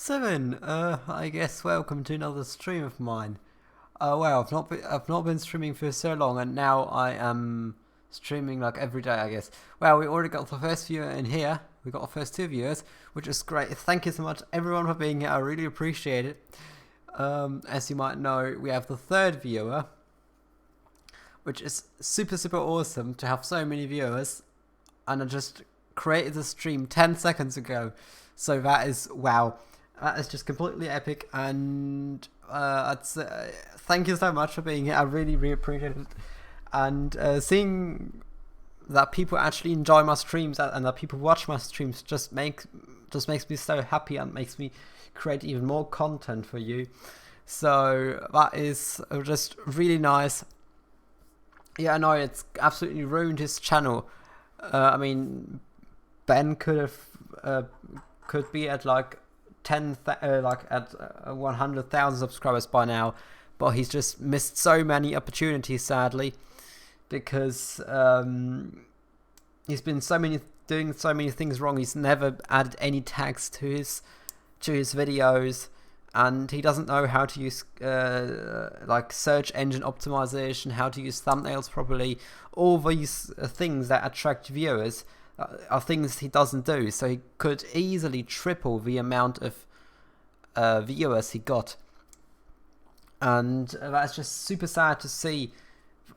Seven. I guess welcome to another stream of mine. Well, I've not been streaming for so long, and now I am streaming like every day, I guess. Well, we already got the first viewer in here. We got the first two viewers, which is great. Thank you so much, everyone, for being here. I really appreciate it. As you might know, we have the third viewer, which is super awesome to have so many viewers. And I just created the stream 10 seconds ago, so that is wow. That is just completely epic, and thank you so much for being here. I really appreciate it, and seeing that people actually enjoy my streams and that people watch my streams just makes me so happy and makes me create even more content for you. So that is just really nice. Yeah, I know it's absolutely ruined his channel. I mean, Ben could be at like 100,000 subscribers by now, but he's just missed so many opportunities, sadly, because he's been doing so many things wrong. He's never added any tags to his videos, and he doesn't know how to use like search engine optimization, how to use thumbnails properly. All these things that attract viewers are things he doesn't do, so he could easily triple the amount of viewers he got, and that's just super sad to see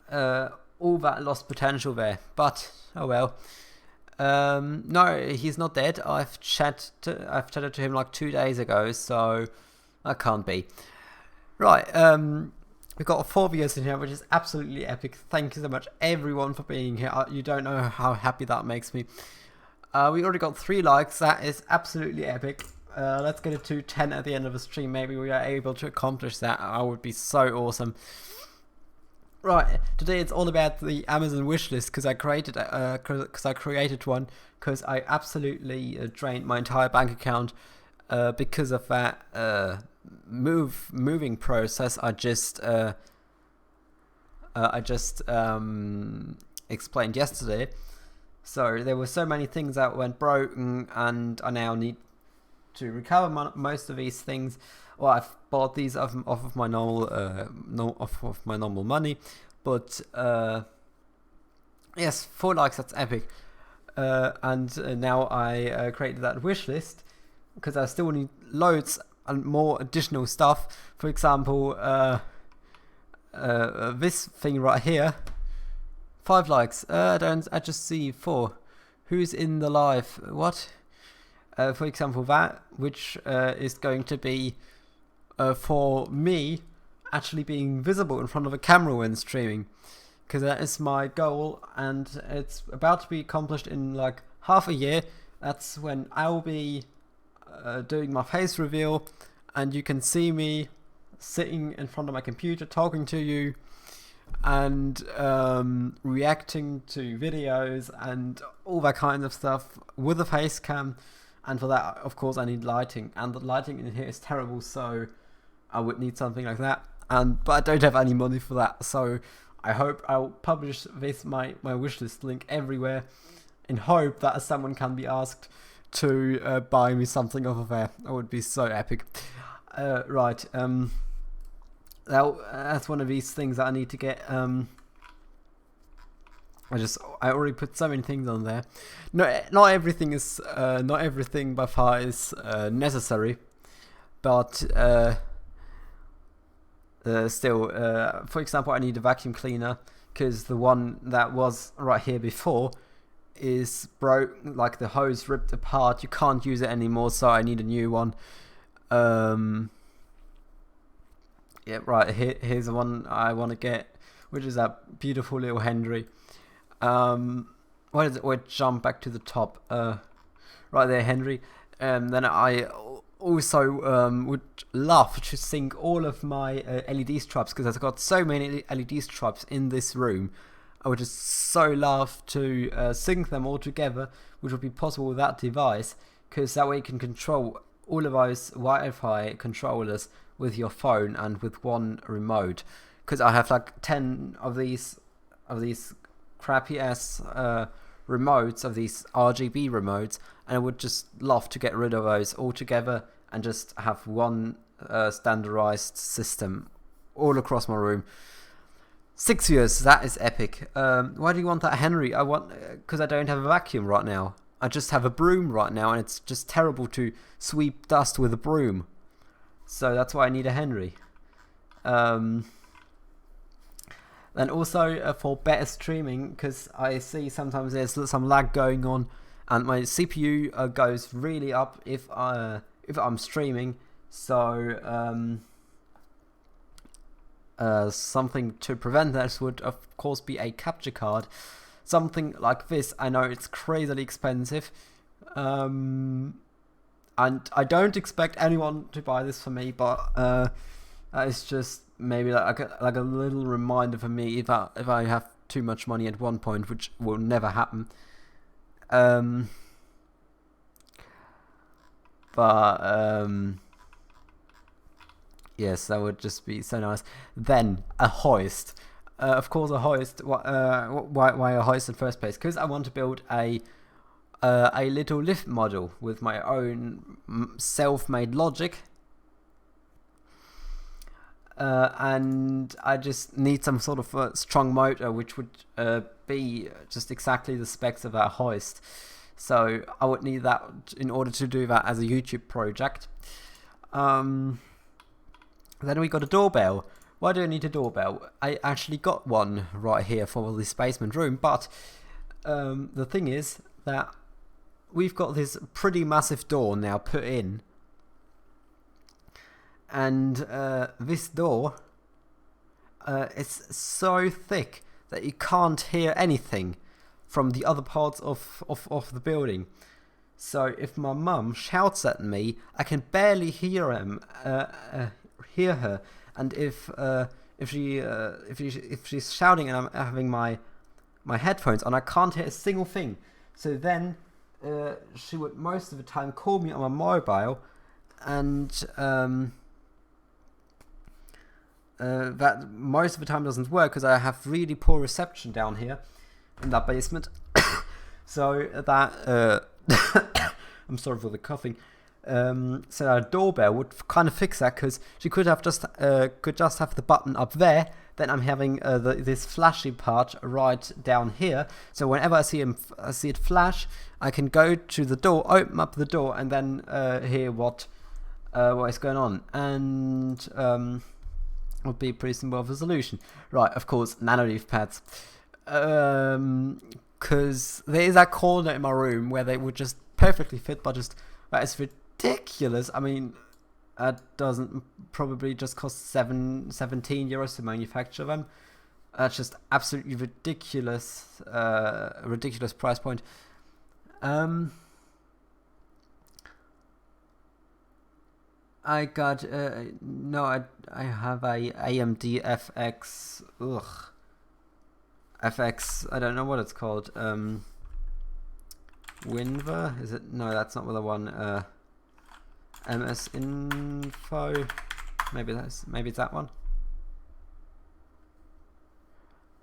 all that lost potential there. But oh well. No, he's not dead. I've chatted to him like 2 days ago, so that can't be right. We've got 4 viewers in here, which is absolutely epic. Thank you so much, everyone, for being here. You don't know how happy that makes me. We already got 3 likes. That is absolutely epic. Let's get it to 10 at the end of the stream. Maybe we are able to accomplish that. I would be so awesome. Right, today it's all about the Amazon wishlist because I created one because I absolutely drained my entire bank account because of that moving process I just explained yesterday. So there were so many things that went broken, and I now need to recover most of these things. Well, I've bought these off of my normal money, but yes, 4 likes. That's epic. And now I created that wish list because I still need loads and more additional stuff. For example, this thing right here, 5 likes. I just see 4. Who's in the live? What? For example, that, which is going to be for me actually being visible in front of a camera when streaming, because that is my goal, and it's about to be accomplished in like half a year. That's when I'll be doing my face reveal, and you can see me sitting in front of my computer talking to you and reacting to videos and all that kind of stuff with a face cam. And for that, of course, I need lighting, and the lighting in here is terrible, so I would need something like that. But I don't have any money for that, so I hope I'll publish this my wishlist link everywhere, in hope that someone can be asked to buy me something over there. That would be so epic. Right. That's one of these things that I need to get. I already put so many things on there. No, not everything by far is necessary, but still, for example, I need a vacuum cleaner because the one that was right here before is broke. Like the hose ripped apart. You can't use it anymore, so I need a new one. Yeah, right. Here's the one I want to get, which is that beautiful little Henry. What is it? We'll jump back to the top. Right there, Henry. Then I also would love to sync all of my LED stripes, because I've got so many LED stripes in this room. I would just so love to sync them all together, which would be possible with that device, because that way you can control all of those Wi-Fi controllers with your phone and with one remote. Because I have like 10 of these crappy ass remotes, of these RGB remotes, and I would just love to get rid of those altogether and just have one standardized system all across my room. 6 years, that is epic. Why do you want that, Henry? Because I don't have a vacuum right now. I just have a broom right now, and it's just terrible to sweep dust with a broom. So that's why I need a Henry. Then also for better streaming, because I see sometimes there's some lag going on, and my CPU goes really up if I'm streaming. So something to prevent that would of course be a capture card. Something like this. I know it's crazily expensive, and I don't expect anyone to buy this for me, but it's just maybe like a little reminder for me if I have too much money at one point, which will never happen. Yes, that would just be so nice. Then a hoist. Of course, a hoist. Why a hoist in the first place? Because I want to build a little lift model with my own self-made logic. And I just need some sort of a strong motor, which would be just exactly the specs of that hoist. So I would need that in order to do that as a YouTube project. Then we got a doorbell. Why do I need a doorbell? I actually got one right here for this basement room, but the thing is that we've got this pretty massive door now put in, and this door it's so thick that you can't hear anything from the other parts of the building. So if my mum shouts at me, I can barely hear her, and if she's shouting and I'm having my headphones on, I can't hear a single thing. So then she would most of the time call me on my mobile, and that most of the time doesn't work because I have really poor reception down here in that basement. So that I'm sorry for the coughing. So our doorbell would kind of fix that, because she could just have the button up there. Then I'm having this flashy part right down here. So whenever I see it flash, I can go to the door, open up the door, and then hear what is going on. And would be pretty simple of a solution. Right, of course, nano leaf pads. Because there is that corner in my room where they would just perfectly fit, but just that is ridiculous. I mean, that doesn't probably just cost 17 euros to manufacture them. That's just absolutely ridiculous, ridiculous price point. I got I have a AMD FX. FX. I don't know what it's called. Winver, is it? No, that's not the one. MS Info. Maybe it's that one.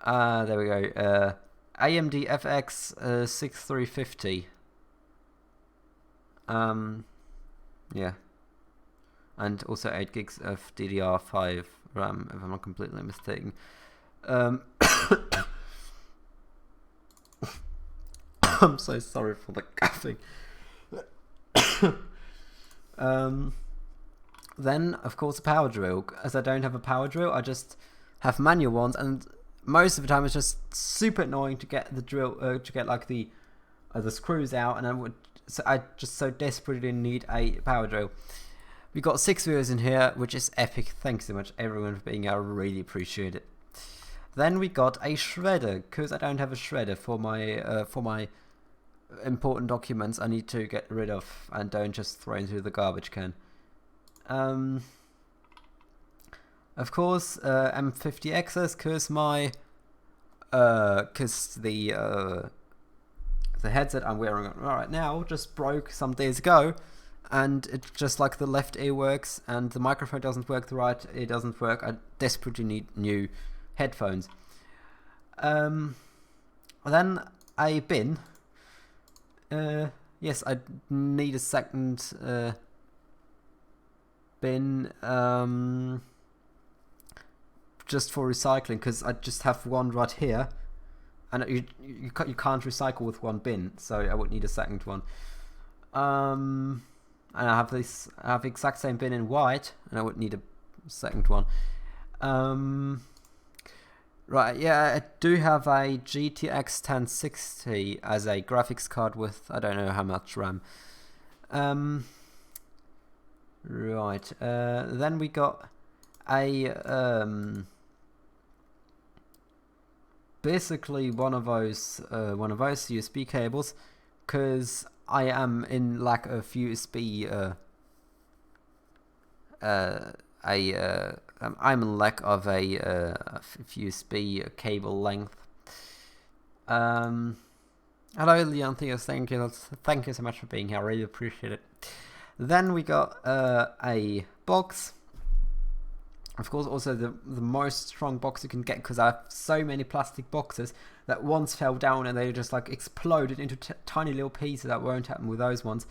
There we go. AMD FX 6350. Yeah. And also 8 gigs of DDR5 RAM, if I'm not completely mistaken. I'm so sorry for the coughing. Then, of course, a power drill. As I don't have a power drill, I just have manual ones, and most of the time it's just super annoying to get the drill, to get like the screws out, and I just so desperately need a power drill. We got 6 viewers in here, which is epic. Thanks so much, everyone, for being here. I really appreciate it. Then we got a shredder, because I don't have a shredder for my important documents I need to get rid of and don't just throw into the garbage can. Of course, M50Xs, because the headset I'm wearing right now just broke some days ago, and it's just like the left ear works and the microphone doesn't work, the right ear doesn't work. I desperately need new headphones. Then a bin. Yes, I need a second bin just for recycling, because I just have one right here, and you can't recycle with one bin, so I would need a second one. And I have the exact same bin in white, and I would need a second one. Right, yeah, I do have a GTX 1060 as a graphics card with I don't know how much RAM. Right, then we got a basically one of those USB cables, because I am in lack of USB. I'm in lack of a USB cable length. Hello, Leon Theos. Thank you so much for being here. I really appreciate it. Then we got a box. Of course, also the most strong box you can get, because I have so many plastic boxes that once fell down and they just like exploded into tiny little pieces. That won't happen with those ones.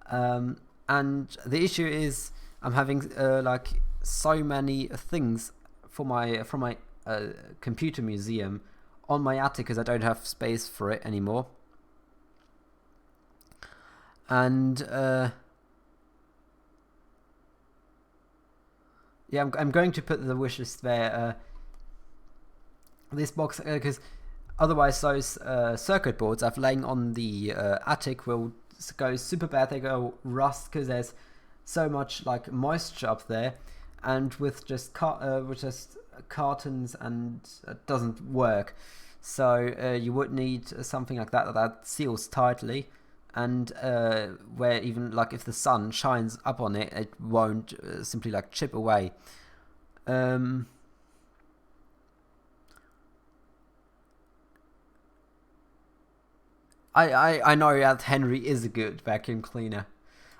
And the issue is I'm having like so many things from my computer museum on my attic, because I don't have space for it anymore. And yeah, I'm going to put the wishlist there. This box, because otherwise those circuit boards I've laying on the attic will go super bad. They go rust because there's so much like moisture up there, and with just cartons, and it doesn't work. So you would need something like that seals tightly, and where even like if the sun shines up on it, it won't simply like chip away. I know that Henry is a good vacuum cleaner.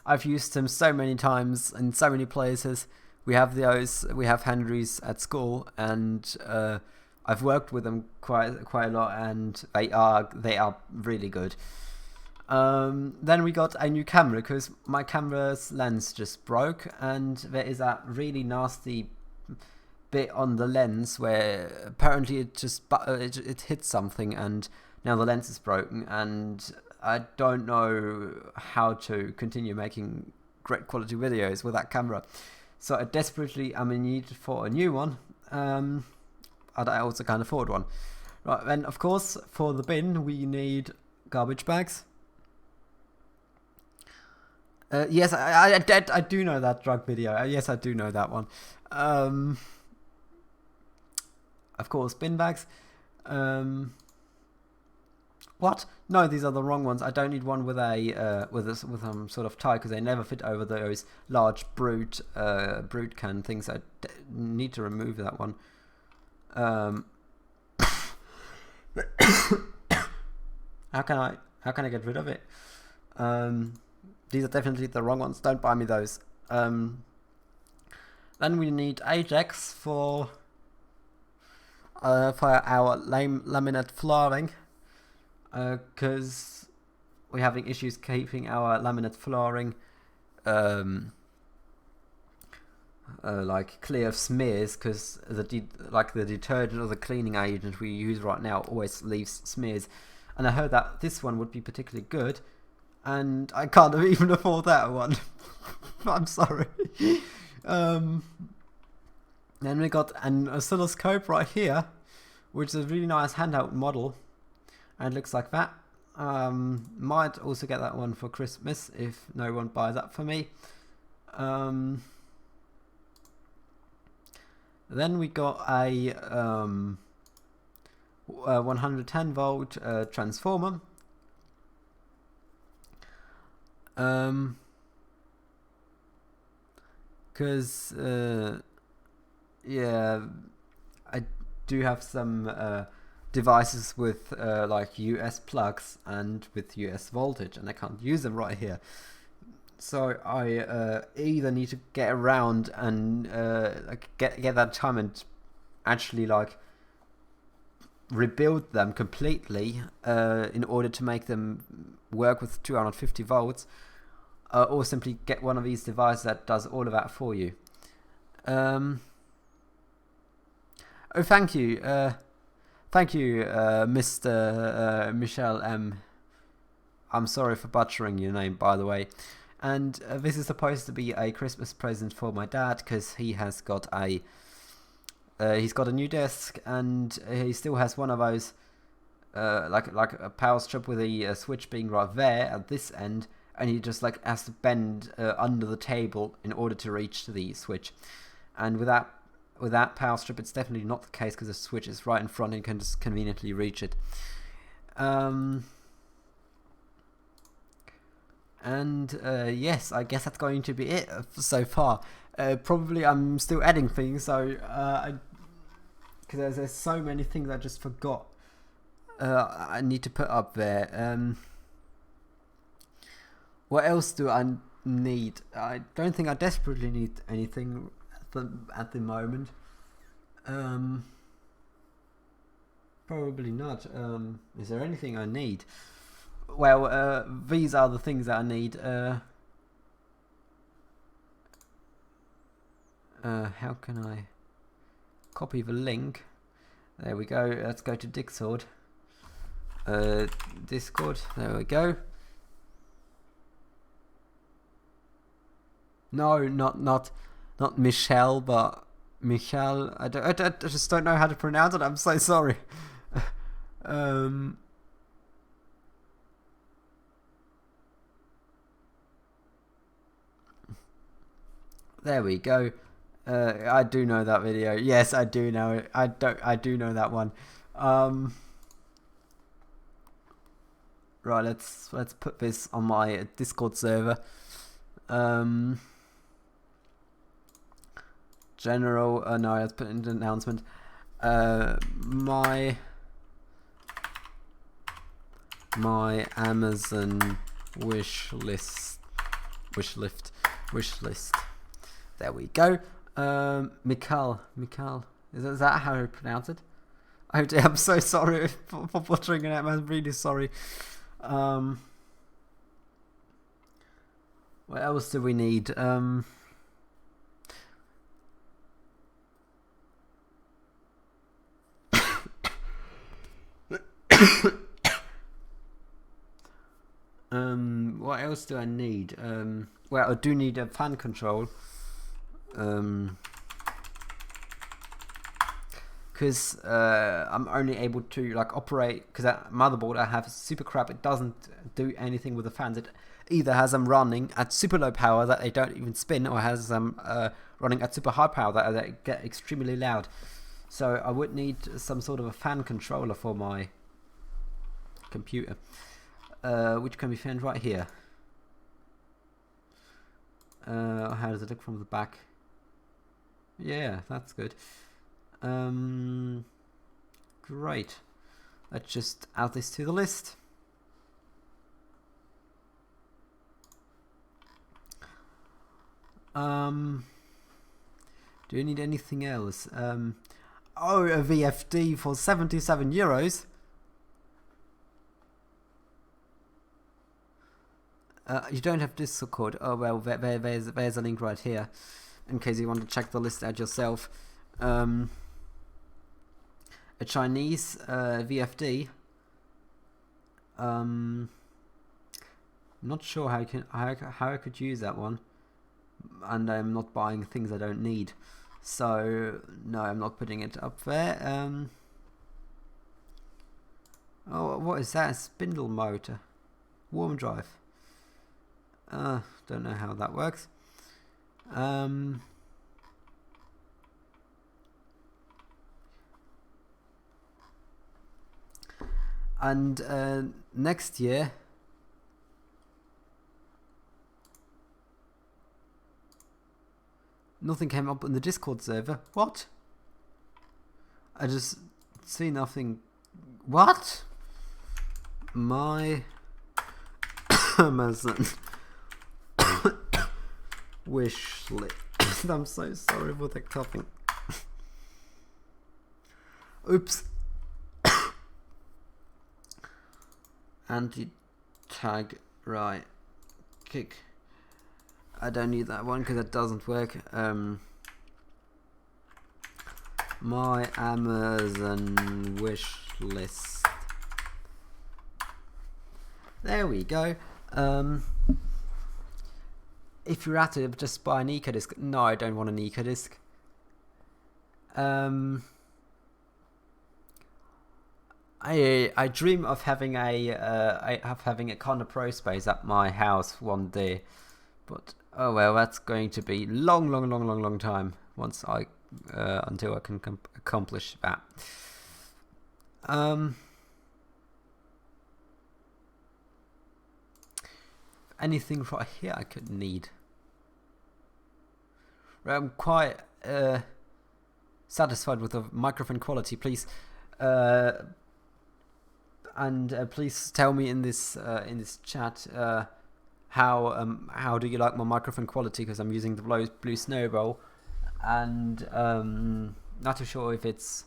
I've used him so many times in so many places. We have Henrys at school, and I've worked with them quite a lot, and they are really good. Then we got a new camera, because my camera's lens just broke, and there is that really nasty bit on the lens where apparently it hit something, and now the lens is broken, and I don't know how to continue making great quality videos with that camera. So I desperately am in need for a new one, and I also can't afford one. Right, then of course for the bin we need garbage bags. Yes, I do know that drug video. Yes, I do know that one. Of course, bin bags. What? No, these are the wrong ones. I don't need one with a sort of tie, because they never fit over those large brute can things. I need to remove that one. How can I get rid of it? These are definitely the wrong ones. Don't buy me those. Then we need Ajax for our laminate flooring, because we're having issues keeping our laminate flooring like clear of smears, because the detergent or the cleaning agent we use right now always leaves smears, and I heard that this one would be particularly good, and I can't even afford that one. I'm sorry. Then we got an oscilloscope right here, which is a really nice handheld model, and it looks like that. Might also get that one for Christmas if no one buys that for me. Then we got a 110 volt transformer. Because yeah, I do have some devices with like US plugs and with US voltage, and I can't use them right here. So I either need to get around and like get that time and actually like rebuild them completely in order to make them work with 250 volts, or simply get one of these devices that does all of that for you. Oh, thank you. Thank you, Mr. Michel M. I'm sorry for butchering your name, by the way. And this is supposed to be a Christmas present for my dad, because he has got a new desk, and he still has one of those like a power strip with a switch being right there at this end, and he just like has to bend under the table in order to reach the switch. And with that power strip, it's definitely not the case, because the switch is right in front and you can just conveniently reach it. Yes, I guess that's going to be it so far. Probably I'm still adding things, so because there's so many things I just forgot I need to put up there. What else do I need? I don't think I desperately need anything at the moment. Probably not. Is there anything I need? Well, these are the things that I need. How can I copy the link? There we go. Let's go to Discord. Discord. There we go. No, not Michelle, but Michelle. I just don't know how to pronounce it. I'm so sorry. There we go. I do know that video. Yes, I do know it. I do know that one. Right, let's put this on my Discord server. General. No, let's put in an announcement. My Amazon wish list. There we go. Mikal. Is that how I pronounce it? Oh dear, I'm so sorry for butchering it. I'm really sorry. What else do we need? What else do I need? Well, I do need a fan control. Because I'm only able to like operate, because that motherboard I have is super crap. It doesn't do anything with the fans. It either has them running at super low power that they don't even spin, or has them running at super high power that they get extremely loud. So I would need some sort of a fan controller for my computer, which can be found right here. How does it look from the back? Yeah, that's good. Great. Let's just add this to the list. Do you need anything else? Oh, a VFD for €77. You don't have Discord. Oh well, there's a link right here, in case you want to check the list out yourself. A Chinese VFD. Not sure how I could use that one, and I'm not buying things I don't need, so no, I'm not putting it up there. Oh, what is that? A spindle motor, warm drive. Don't know how that works. And next year, nothing came up on the Discord server. What? I just see nothing. What? My Amazon wish list. I'm so sorry for the coughing. Oops. Anti-tag, right. Kick. I don't need that one because it doesn't work. My Amazon wish list. There we go. If you're at it, just buy an eco disc. No, I don't want an eco disc. I dream of having a Conda Pro space at my house one day, but oh well, that's going to be long time once I until I can accomplish that. Anything right here I could need. I'm quite satisfied with the microphone quality. Please, please tell me in this chat how do you like my microphone quality, because I'm using the Blue Snowball, and not too sure if it's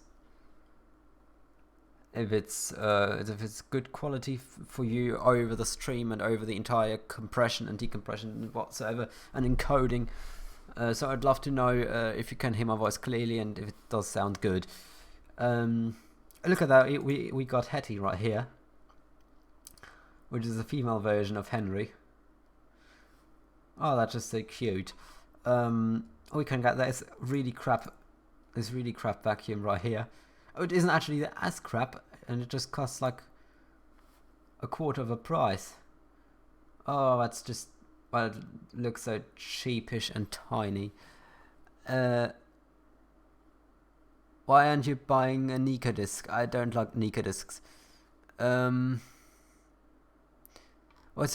good quality for you over the stream and over the entire compression and decompression and whatsoever and encoding. So I'd love to know if you can hear my voice clearly and if it does sound good. Look at that, we got Hetty right here, which is a female version of Henry. Oh, that's just so cute. We can get this really crap vacuum right here. Oh, it isn't actually as crap, and it just costs like a quarter of the price. Oh, that's just, well, it looks so cheapish and tiny. Why aren't you buying a Nika disc? I don't like Nika discs. What's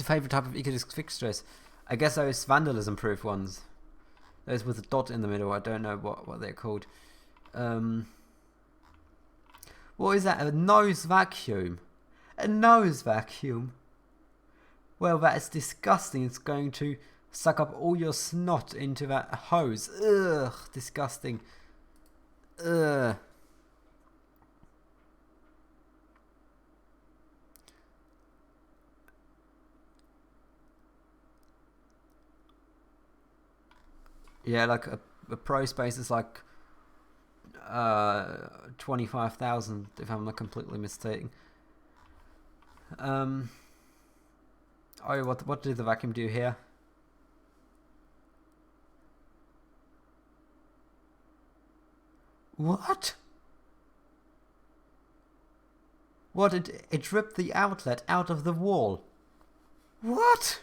your favorite type of Nika disc fixtures? I guess those vandalism proof ones. Those with a dot in the middle. I don't know what they're called. What is that? A nose vacuum? A nose vacuum? Well, that is disgusting. It's going to suck up all your snot into that hose. Ugh, disgusting. Ugh. Yeah, like a Pro Space is like 25,000 if I'm not completely mistaken. Oh, what did the vacuum do here? What? What, it ripped the outlet out of the wall? What?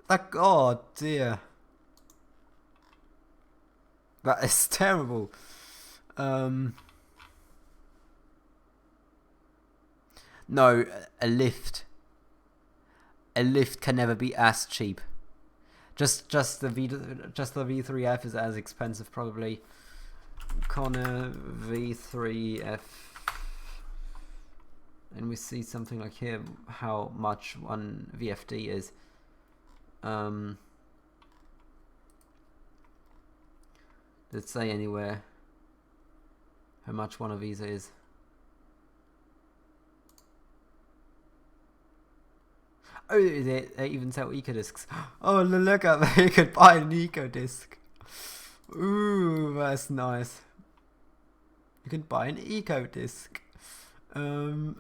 Like, oh dear. That is terrible. No, a lift. A lift can never be as cheap. Just the V3F is as expensive probably. Connor V3F, and we see something like here how much one VFD is. Does it say anywhere how much one of these is? Oh, they even sell eco discs. Oh, look at that! You could buy an eco disc. Ooh, that's nice. You can buy an eco disc. But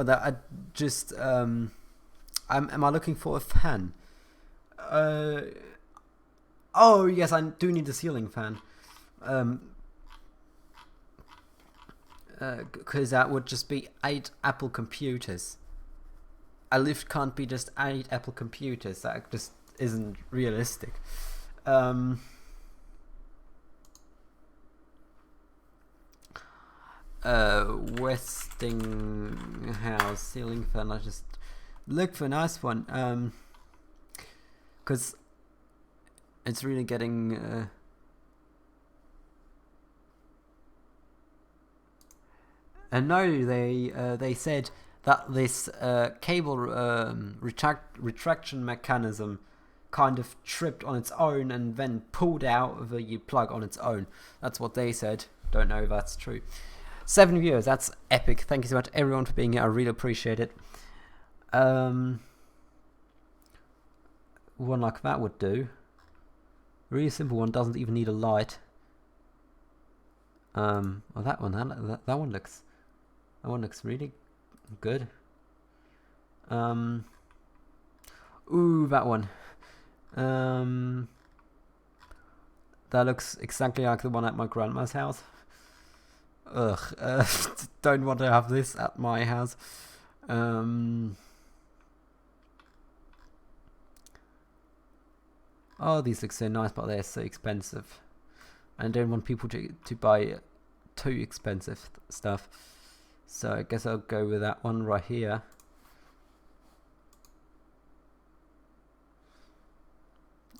I just am I looking for a fan? Oh yes, I do need a ceiling fan. Because that would just be 8 Apple computers. A lift can't be just 8 Apple computers. That just isn't realistic. Westinghouse ceiling fan. I just look for a nice one. Because it's really getting. And no, they said that this cable retraction mechanism kind of tripped on its own and then pulled out the plug on its own. That's what they said. Don't know if that's true. 7 viewers, that's epic. Thank you so much everyone for being here. I really appreciate it. one like that would do. Really simple one, doesn't even need a light. Well, that one looks really good. Ooh, that one. That looks exactly like the one at my grandma's house. Ugh, don't want to have this at my house. Oh, these look so nice, but they're so expensive. I don't want people to buy too expensive stuff. So I guess I'll go with that one right here.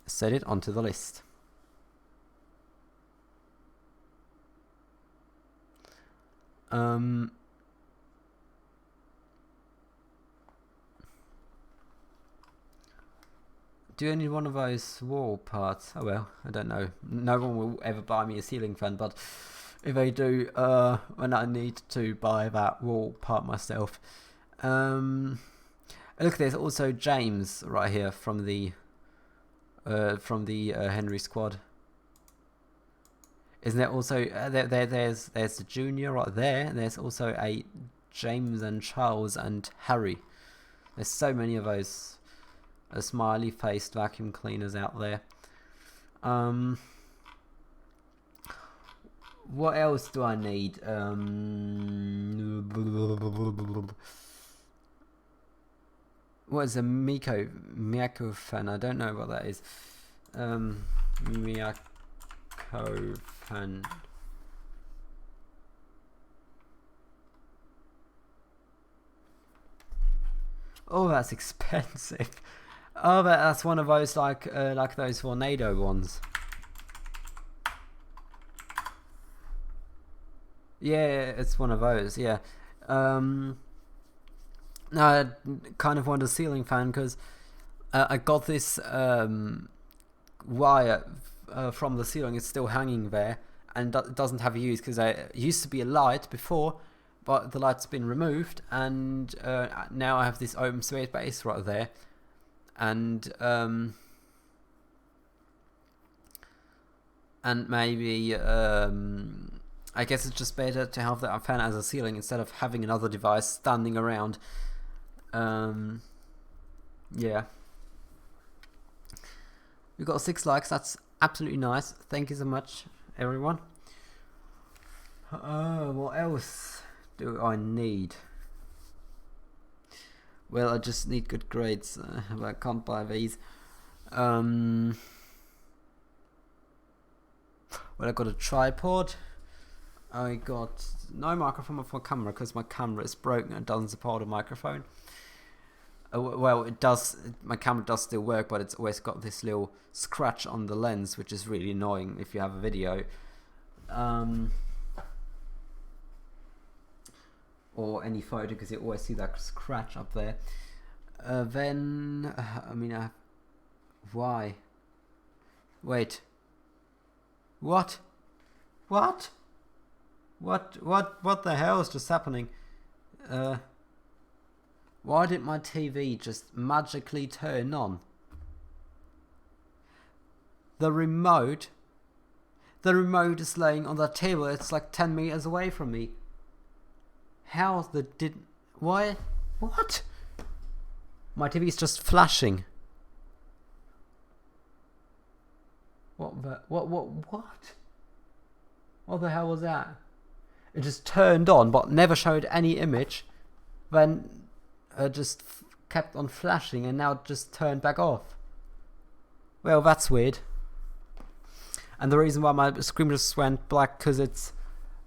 Set it onto the list. Do you need one of those wall parts? Oh well, I don't know. No one will ever buy me a ceiling fan, but if they do, when I need to buy that wall part myself. Look, there's also James right here from the Henry squad. Isn't there also there's the Junior right there, and there's also a James and Charles and Harry. There's so many of those smiley faced vacuum cleaners out there. What else do I need? What is a Miyako fan? I don't know what that is. Miyako fan. Oh, that's expensive. Oh, that's one of those like those tornado ones. Yeah, it's one of those. Yeah. No, I kind of want a ceiling fan because I got this wire from the ceiling. It's still hanging there and it doesn't have a use because it used to be a light before, but the light's been removed, and now I have this open space right there, and maybe I guess it's just better to have that fan as a ceiling instead of having another device standing around. Yeah. We got 6 likes. That's absolutely nice. Thank you so much, everyone. What else do I need? Well, I just need good grades. But I can't buy these. Well, I got a tripod. I got no microphone for camera because my camera is broken and doesn't support a microphone. Well, it does. My camera does still work, but it's always got this little scratch on the lens, which is really annoying if you have a video. Or any photo, because you always see that scratch up there. Then, I mean, why? Wait. What? What? What the hell is just happening? Why did my TV just magically turn on? The remote is laying on that table. It's like 10 meters away from me. How why? What? My TV is just flashing. What the hell was that? It just turned on but never showed any image. Then just kept on flashing and now it just turned back off. Well, that's weird. And the reason why my screen just went black because it's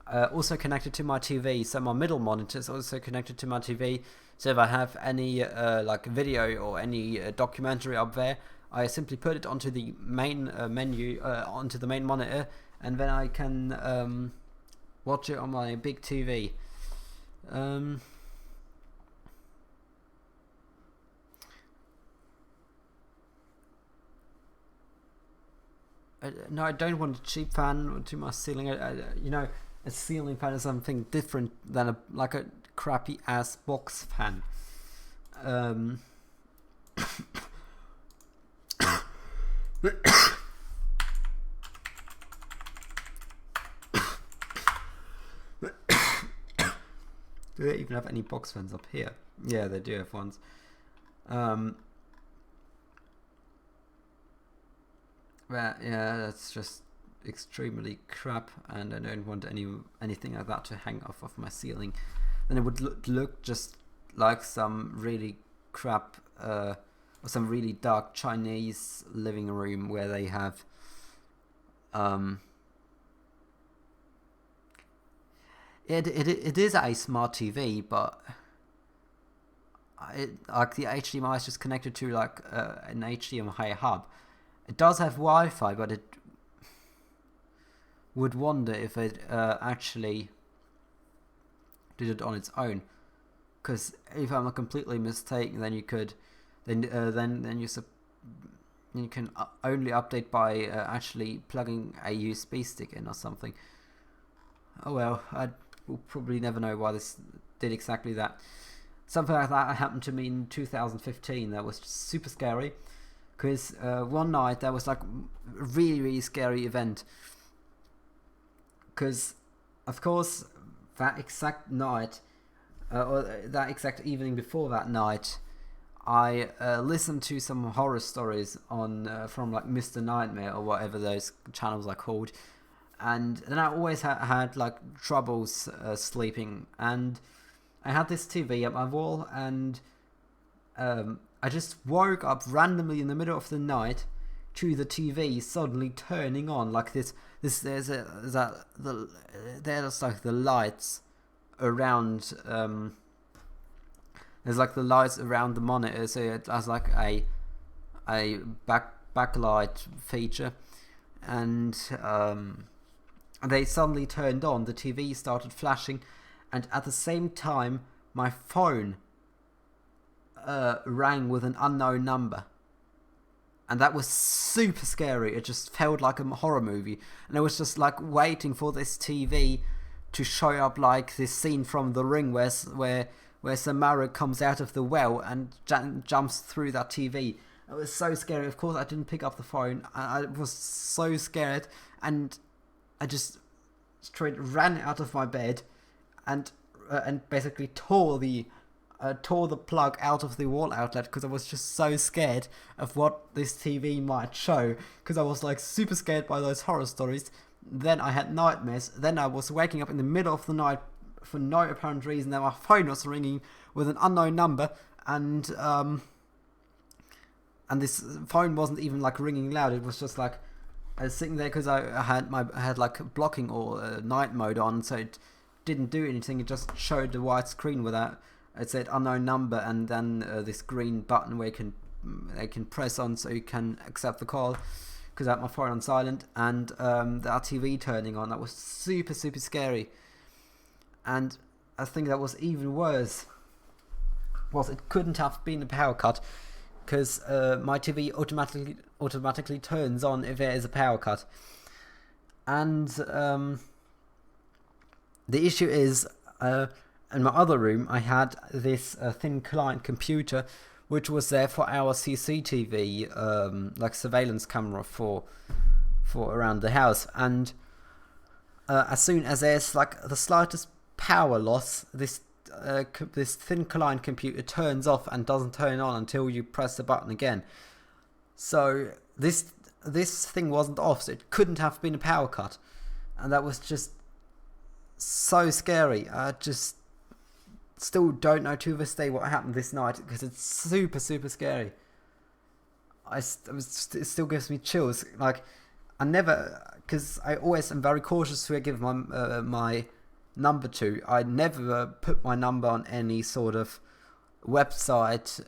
also connected to my TV. So my middle monitor is also connected to my TV. So if I have any like video or any documentary up there, I simply put it onto the main menu, onto the main monitor, and then I can watch it on my big TV. No, I don't want a cheap fan to my ceiling. You know, a ceiling fan is something different than a crappy ass box fan. Do they even have any box fans up here? Yeah, they do have ones. But yeah, that's just extremely crap, and I don't want anything like that to hang off of my ceiling. Then it would look just like some really crap, or some really dark Chinese living room where they have, it is a smart TV, but like the HDMI is just connected to like an HDMI hub. It does have Wi-Fi, but it would wonder if it actually did it on its own. Because if I'm not completely mistaken, then you could, then you can only update by actually plugging a USB stick in or something. Oh well, I will probably never know why this did exactly that. Something like that happened to me in 2015. That was super scary. Because one night there was like a really scary event. Because, of course, that exact night, or that exact evening before that night, I listened to some horror stories on from like Mr. Nightmare or whatever those channels are called, and then I always had like troubles sleeping, and I had this TV at my wall, and I just woke up randomly in the middle of the night to the TV suddenly turning on like this. There's like the lights around. There's like the lights around the monitor, so it has like a backlight feature, and they suddenly turned on. The TV started flashing, and at the same time, my phone rang with an unknown number. And that was super scary. It just felt like a horror movie. And I was just like waiting for this TV to show up like this scene from The Ring where Samara comes out of the well and jumps through that TV. It was so scary. Of course, I didn't pick up the phone. I was so scared. And I just straight ran out of my bed and basically tore the plug out of the wall outlet because I was just so scared of what this TV might show, because I was like super scared by those horror stories. Then I had nightmares. Then I was waking up in the middle of the night for no apparent reason. Then my phone was ringing with an unknown number, and this phone wasn't even like ringing loud. It was just like I was sitting there because I had like blocking or night mode on, so it didn't do anything. It just showed the white screen without. It said unknown number, and then this green button where they can press on so you can accept the call, because I had my phone on silent, and the TV turning on. That was super scary. And I think that was even worse was it couldn't have been a power cut, because my TV automatically turns on if there is a power cut. And the issue is in my other room, I had this thin client computer, which was there for our CCTV, like surveillance camera for around the house. And as soon as there's like the slightest power loss, this thin client computer turns off and doesn't turn on until you press the button again. So this thing wasn't off, so it couldn't have been a power cut, and that was just so scary. I just still don't know to this day what happened this night, because it's super scary. It still gives me chills. Like, because I always am very cautious who I give my number to. I never put my number on any sort of website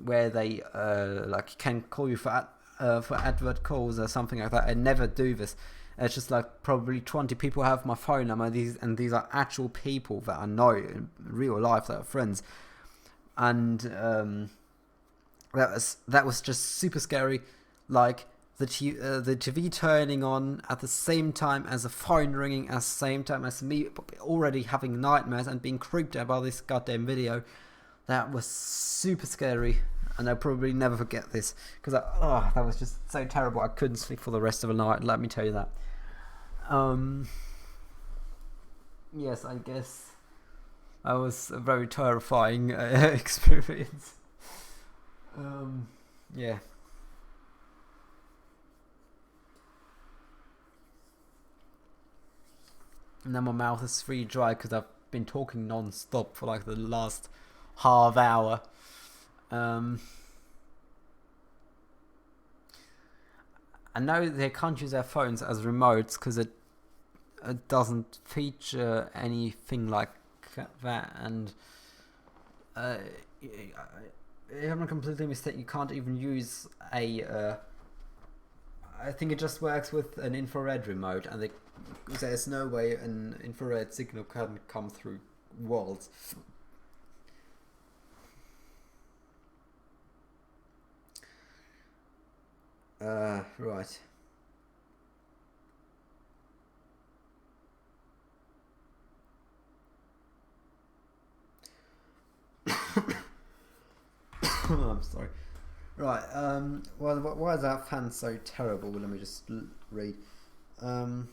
where they like can call you for advert calls or something like that. I never do this. It's just like probably 20 people have my phone number, and these are actual people that I know in real life, that are friends. And that was just super scary. Like the TV turning on at the same time as the phone ringing, at the same time as me already having nightmares and being creeped out by this goddamn video. That was super scary. and I'll probably never forget this because that was just so terrible. I couldn't sleep for the rest of the night. Let me tell you that. Yes, I guess that was a very terrifying experience. Yeah. And now my mouth is really dry because I've been talking non-stop for like the last half hour. I know they can't use their phones as remotes because it doesn't feature anything like that, and if I'm not completely mistaken, you can't even use a I think it just works with an infrared remote, and there's no way an infrared signal can come through walls. Right. I'm sorry. Right. Well, why is that fan so terrible? Let me just read. Oh,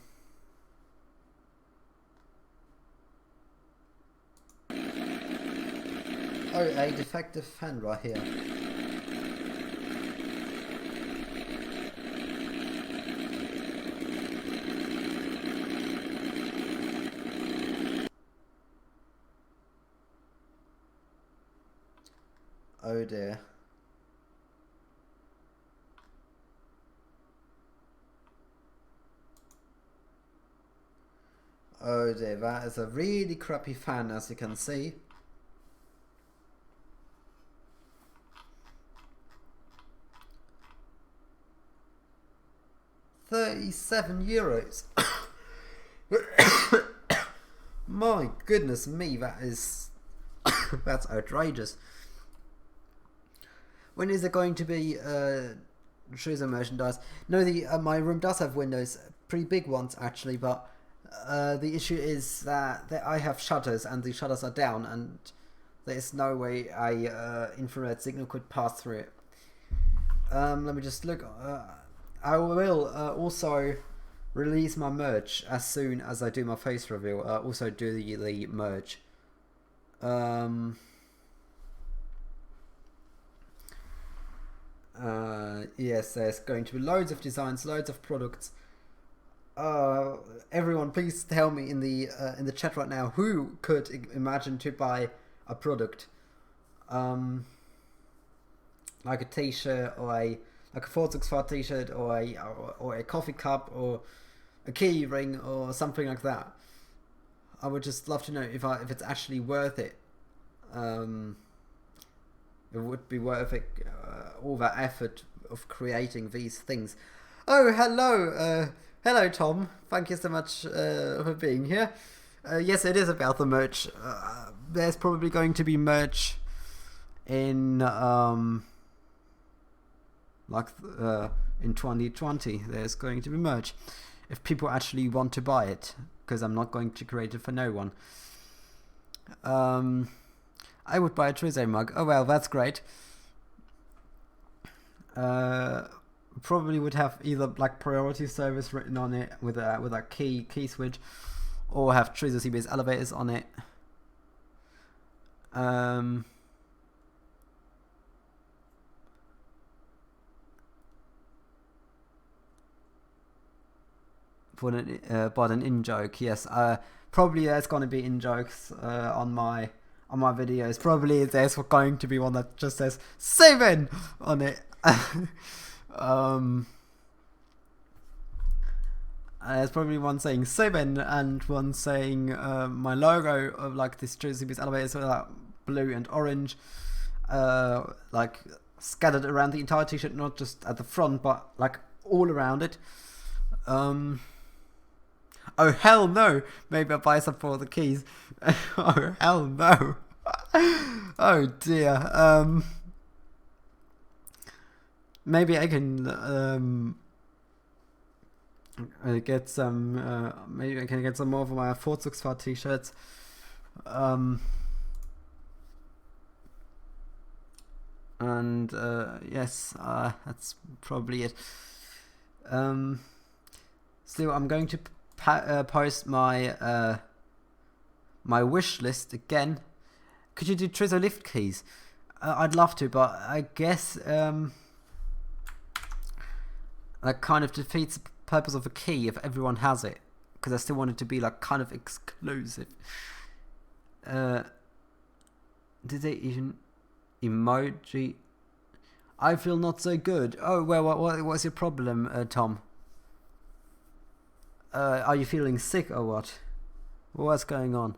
a defective fan right here. Oh dear. Oh dear, that is a really crappy fan, as you can see. €37. My goodness me, that is that's outrageous. When is there going to be Shrews merchandise? No, my room does have windows, pretty big ones actually, but the issue is that I have shutters and the shutters are down, and there's no way a infrared signal could pass through it. Let me just look. I will also release my merch as soon as I do my face reveal. Also do the merch. Yes, there's going to be loads of designs, loads of products. Everyone, please tell me in the chat right now who could imagine to buy a product, like a t-shirt or a 464 t-shirt or a coffee cup or a key ring or something like that. I would just love to know if it's actually worth it. It would be worth it, all that effort of creating these things. Oh, hello, hello Tom. Thank you so much for being here. Yes, it is about the merch. There's probably going to be merch in in 2020. There's going to be merch if people actually want to buy it, because I'm not going to create it for no one. I would buy a Trizay mug. Oh well, that's great. Probably would have either like priority service written on it with a key switch, or have Trizay CBS elevators on it. But an in joke, yes. Probably there's gonna be in jokes on my videos. Probably there's going to be one that just says "Seven" on it. There's probably one saying "Seven" and one saying my logo of like this Jersey Beast elevator, so that blue and orange, like scattered around the entire t-shirt, not just at the front, but like all around it. Oh hell no! Maybe I'll buy some for the keys. Oh hell no! Oh dear. Maybe I can get some. Maybe I can get some more of my 464 t-shirts. And yes, that's probably it. Still, I'm going to post my my wish list again. Could you do Trezor lift keys? I'd love to, but I guess that kind of defeats the purpose of a key if everyone has it, because I still want it to be like kind of exclusive. Did they even emoji? I feel not so good. Oh well, what's your problem, Tom? Are you feeling sick or what? What's going on?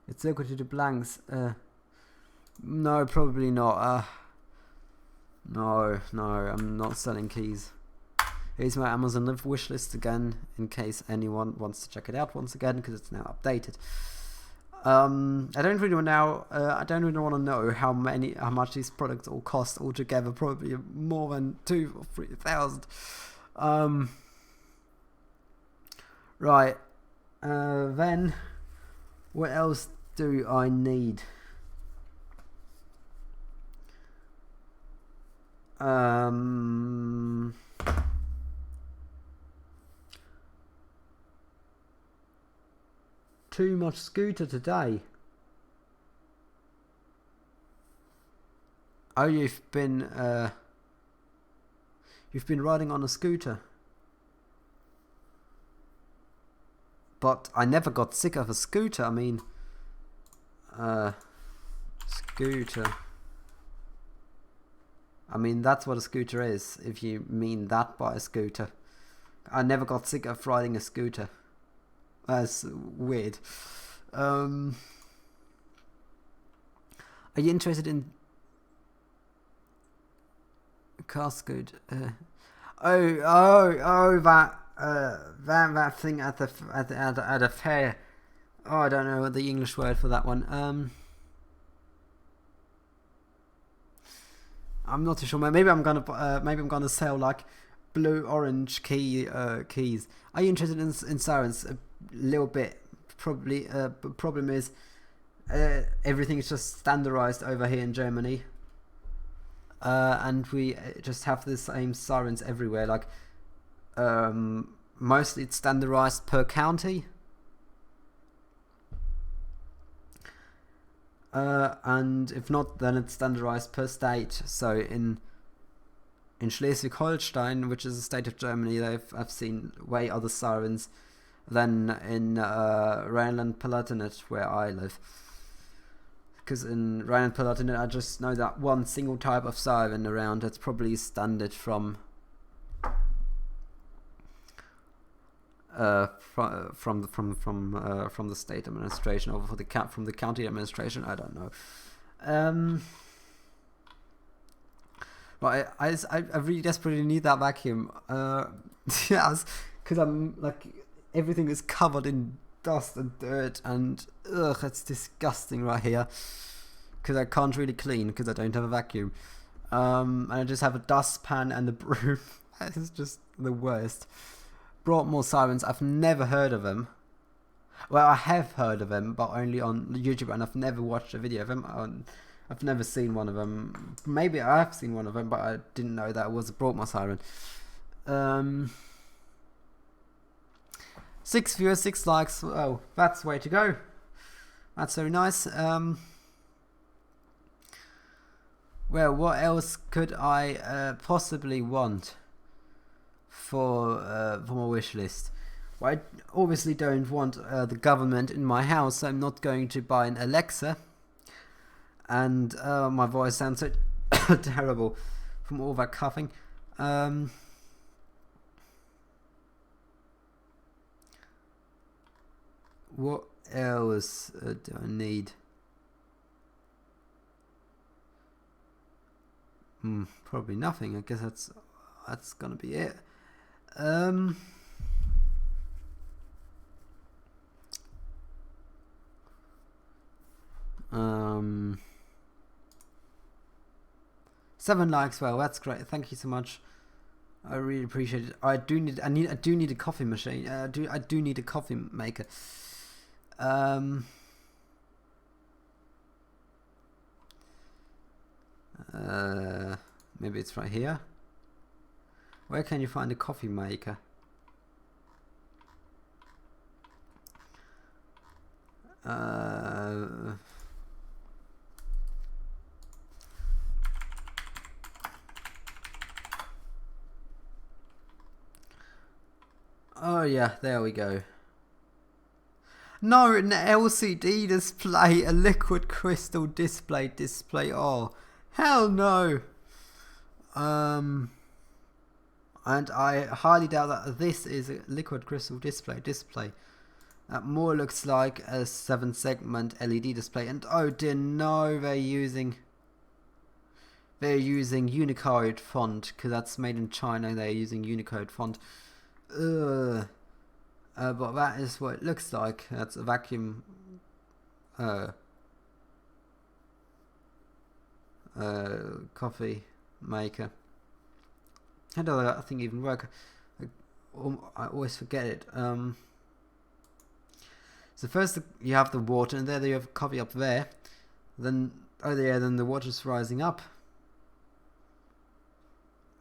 It's equal to the blanks. No, probably not. No, I'm not selling keys. Here's my Amazon Live wish list again, in case anyone wants to check it out once again, because it's now updated. I don't really want to know how much these products all cost altogether. Probably more than 2,000 or 3,000. Right. Then, what else do I need? Too much scooter today. Oh, you've been riding on a scooter. But I never got sick of a scooter. I mean, scooter. I mean, that's what a scooter is, if you mean that by a scooter. I never got sick of riding a scooter. That's weird. Are you interested in car scooter? That thing at a fair. Oh, I don't know the English word for that one. I'm not too sure. Maybe I'm gonna sell like blue-orange keys. Are you interested in sirens? A little bit, probably. But problem is, everything is just standardized over here in Germany, and we just have the same sirens everywhere. Like, mostly it's standardized per county. And if not, then it's standardized per state. So in Schleswig-Holstein, which is a state of Germany, I've seen way other sirens than in Rhineland-Palatinate, where I live. Because in Rhineland-Palatinate, I just know that one single type of siren around. That's probably standard from the state administration, or from the county administration. I don't know. But I really desperately need that vacuum. Yes, because I'm like, everything is covered in dust and dirt, and it's disgusting right here. Because I can't really clean because I don't have a vacuum. And I just have a dustpan and a broom. It's just the worst. Brought more sirens. I've never heard of them. Well, I have heard of them, but only on YouTube, and I've never watched a video of them. I've never seen one of them. Maybe I have seen one of them, but I didn't know that it was a Broadmoor siren. 6 viewers, 6 likes. Oh, that's the way to go. That's very nice. Well, what else could I possibly want for my wish list? Well, I obviously don't want the government in my house, so I'm not going to buy an Alexa. And my voice sounds so terrible from all that coughing. What else do I need? Probably nothing. I guess that's gonna be it. 7 likes. Well, that's great. Thank you so much. I really appreciate it. I do need a coffee machine. I do need a coffee maker. Maybe it's right here. Where can you find a coffee maker? Oh yeah, there we go. No, an LCD display, a liquid crystal display. Oh, hell no. And I highly doubt that this is a liquid crystal display. That more looks like a 7-segment LED display. And oh dear, no, they're using Unicode font, because that's made in China. They're using Unicode font. Ugh. But that is what it looks like. That's a vacuum coffee maker. How does that thing even work? I always forget it. So first you have the water, and there you have coffee up there. Then then the water's rising up,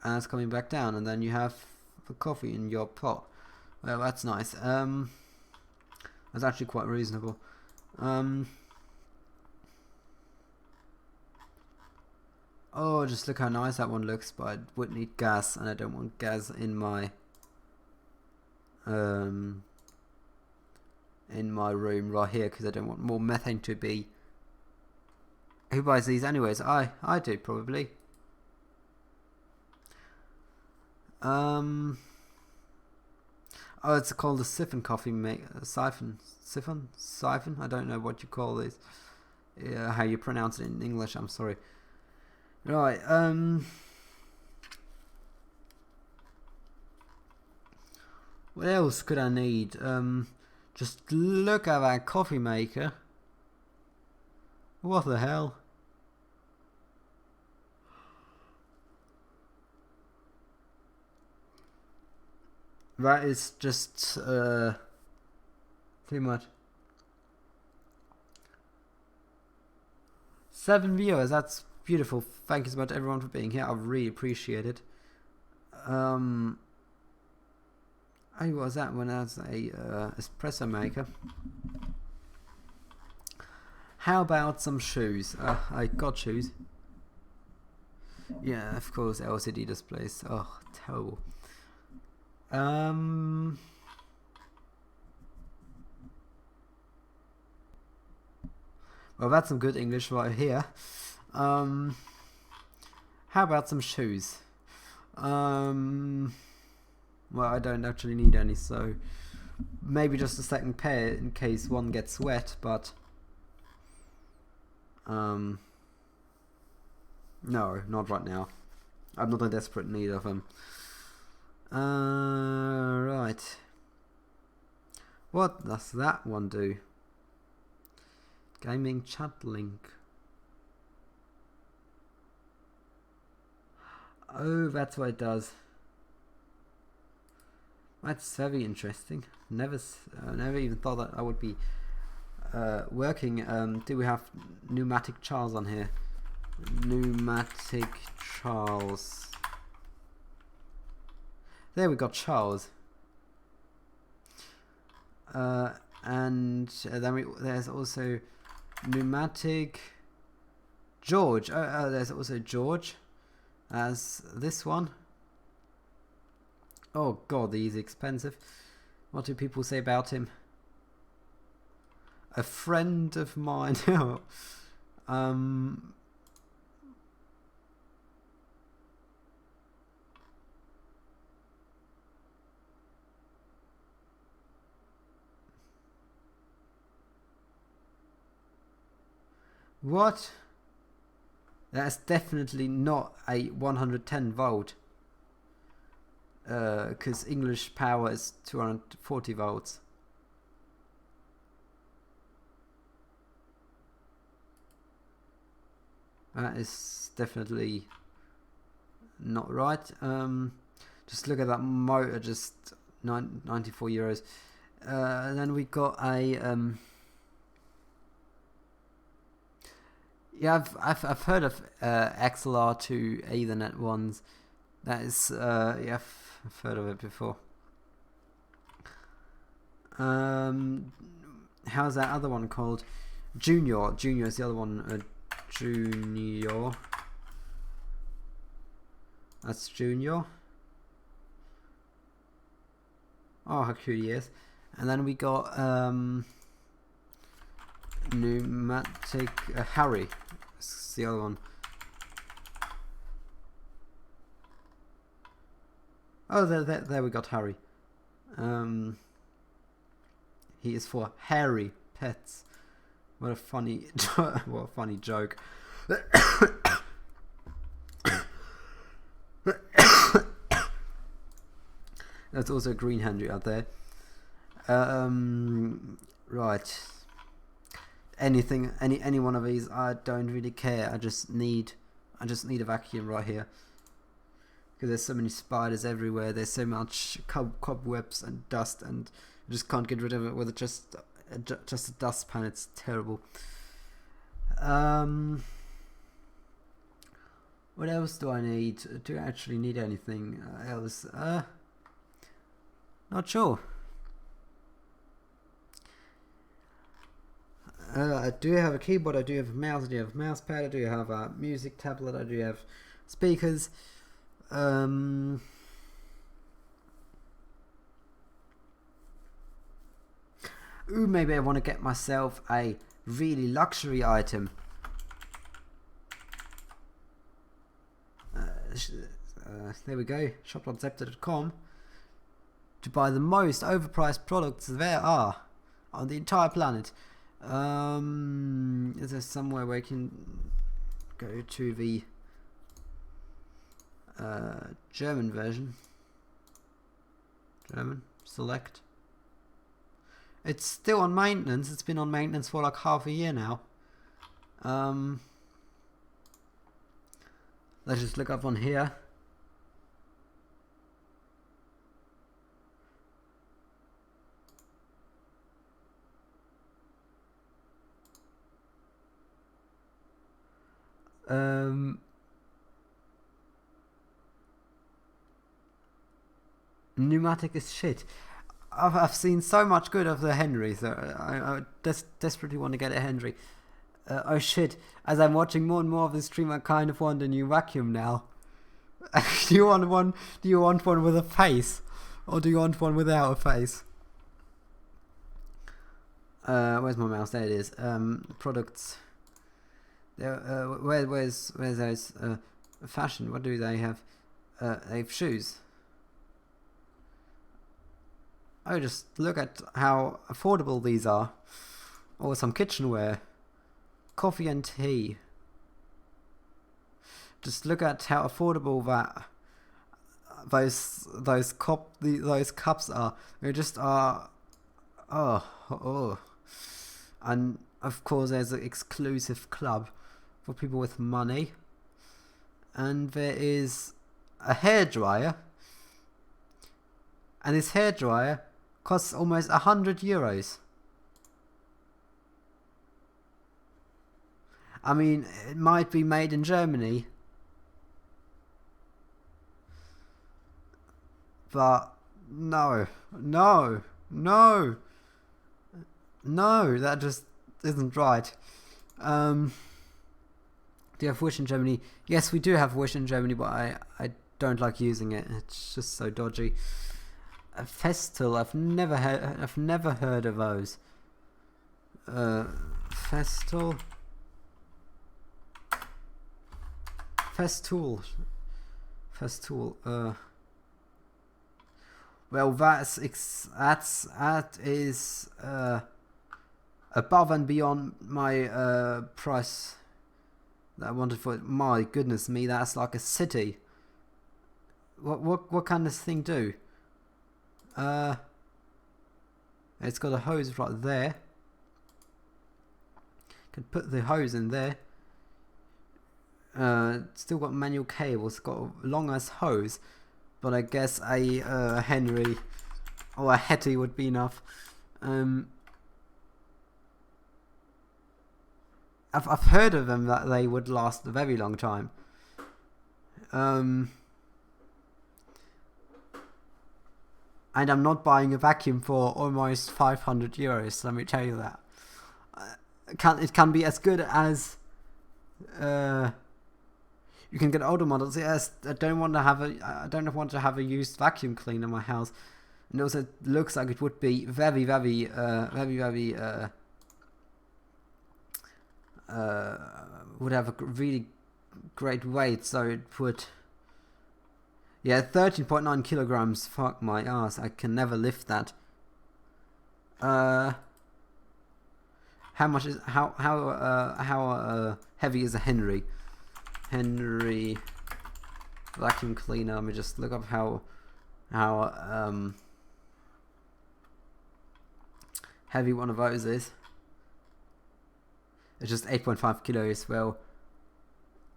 and it's coming back down, and then you have the coffee in your pot. Well, that's nice. That's actually quite reasonable. Oh, just look how nice that one looks, but I would need gas, and I don't want gas in my room right here, because I don't want more methane to be. Who buys these anyways? I do, probably. Oh, it's called a siphon coffee siphon. I don't know what you call this. How you pronounce it in English? I'm sorry. Right. What else could I need? Just look at that coffee maker. What the hell? That is just pretty much 7 viewers. That's beautiful. Thank you so much everyone for being here. I really appreciate it. Oh, what was that one? That's a espresso maker. How about some shoes? I got shoes. Yeah, of course, LCD displays. Oh, terrible. Well, that's some good English right here. How about some shoes? Well, I don't actually need any, so maybe just a second pair in case one gets wet, but no, not right now. I'm not in desperate need of them. Right. What does that one do? Gaming chat link. Oh, that's what it does. That's very interesting. Never even thought that I would be working. Do we have pneumatic Charles on here? Pneumatic Charles. There we got Charles. And then there's also pneumatic George. Oh, there's also George as this one. Oh god, he's expensive. What do people say about him? A friend of mine. What? That's definitely not a 110 volt. Because English power is 240 volts. That is definitely not right. Just look at that motor, just 94 euros. And then we got a Yeah, I've heard of XLR to Ethernet ones. That is, yeah, I've heard of it before. How's that other one called? Junior. Junior is the other one. Junior. That's Junior. Oh, how cute he is. And then we got pneumatic Harry. That's the other one. Oh, there we got Harry. He is for hairy pets. What a funny, what a funny joke. There's also a green Henry out there. Right. Anything, any one of these, I don't really care. I just need a vacuum right here. Because there's so many spiders everywhere. There's so much cobwebs and dust, and I just can't get rid of it with just a dustpan. It's terrible. What else do I need? Do I actually need anything else? Not sure. I do have a keyboard, I do have a mouse, I do have a mouse pad, I do have a music tablet, I do have speakers. Ooh, maybe I want to get myself a really luxury item. There we go, shop.zepter.com to buy the most overpriced products there are on the entire planet. Is there somewhere where I can go to the German version? German, select. It's still on maintenance. It's been on maintenance for like half a year now. Let's just look up on here. Pneumatic is shit. I've seen so much good of the Henry, so I desperately want to get a Henry. Oh shit! As I'm watching more and more of the stream, I kind of want a new vacuum now. Do you want one? Do you want one with a face, or do you want one without a face? Where's my mouse? There it is. Products. Where's those? Fashion. What do they have? They have shoes. Oh, just look at how affordable these are. Or some kitchenware. Coffee and tea. Just look at how affordable that those cups are. They just are. Oh. And of course, there's an exclusive club for people with money. And there is a hairdryer. And this hairdryer costs almost €100. I mean, it might be made in Germany, but no, that just isn't right. Do you have Wish in Germany? Yes, we do have Wish in Germany, but I don't like using it. It's just so dodgy. A Festal, I've never heard of those. Festool. Well, that is above and beyond my price that I wanted for it. My goodness me, that's like a city. What can this thing do? It's got a hose right there. Can put the hose in there. Still got manual cables. Got a long ass hose, but I guess a Henry or a Hetty would be enough. I've heard of them that they would last a very long time. And I'm not buying a vacuum for almost €500. Let me tell you that. It can be as good as you can get older models. Yes, I don't want to have a used vacuum cleaner in my house, and also it looks like it would be very would have a really great weight. So it would. Yeah, 13.9 kilograms. Fuck my ass. I can never lift that. How much is how heavy is a Henry? Henry vacuum cleaner. Let me just look up how heavy one of those is. It's just 8.5 kilos. Well,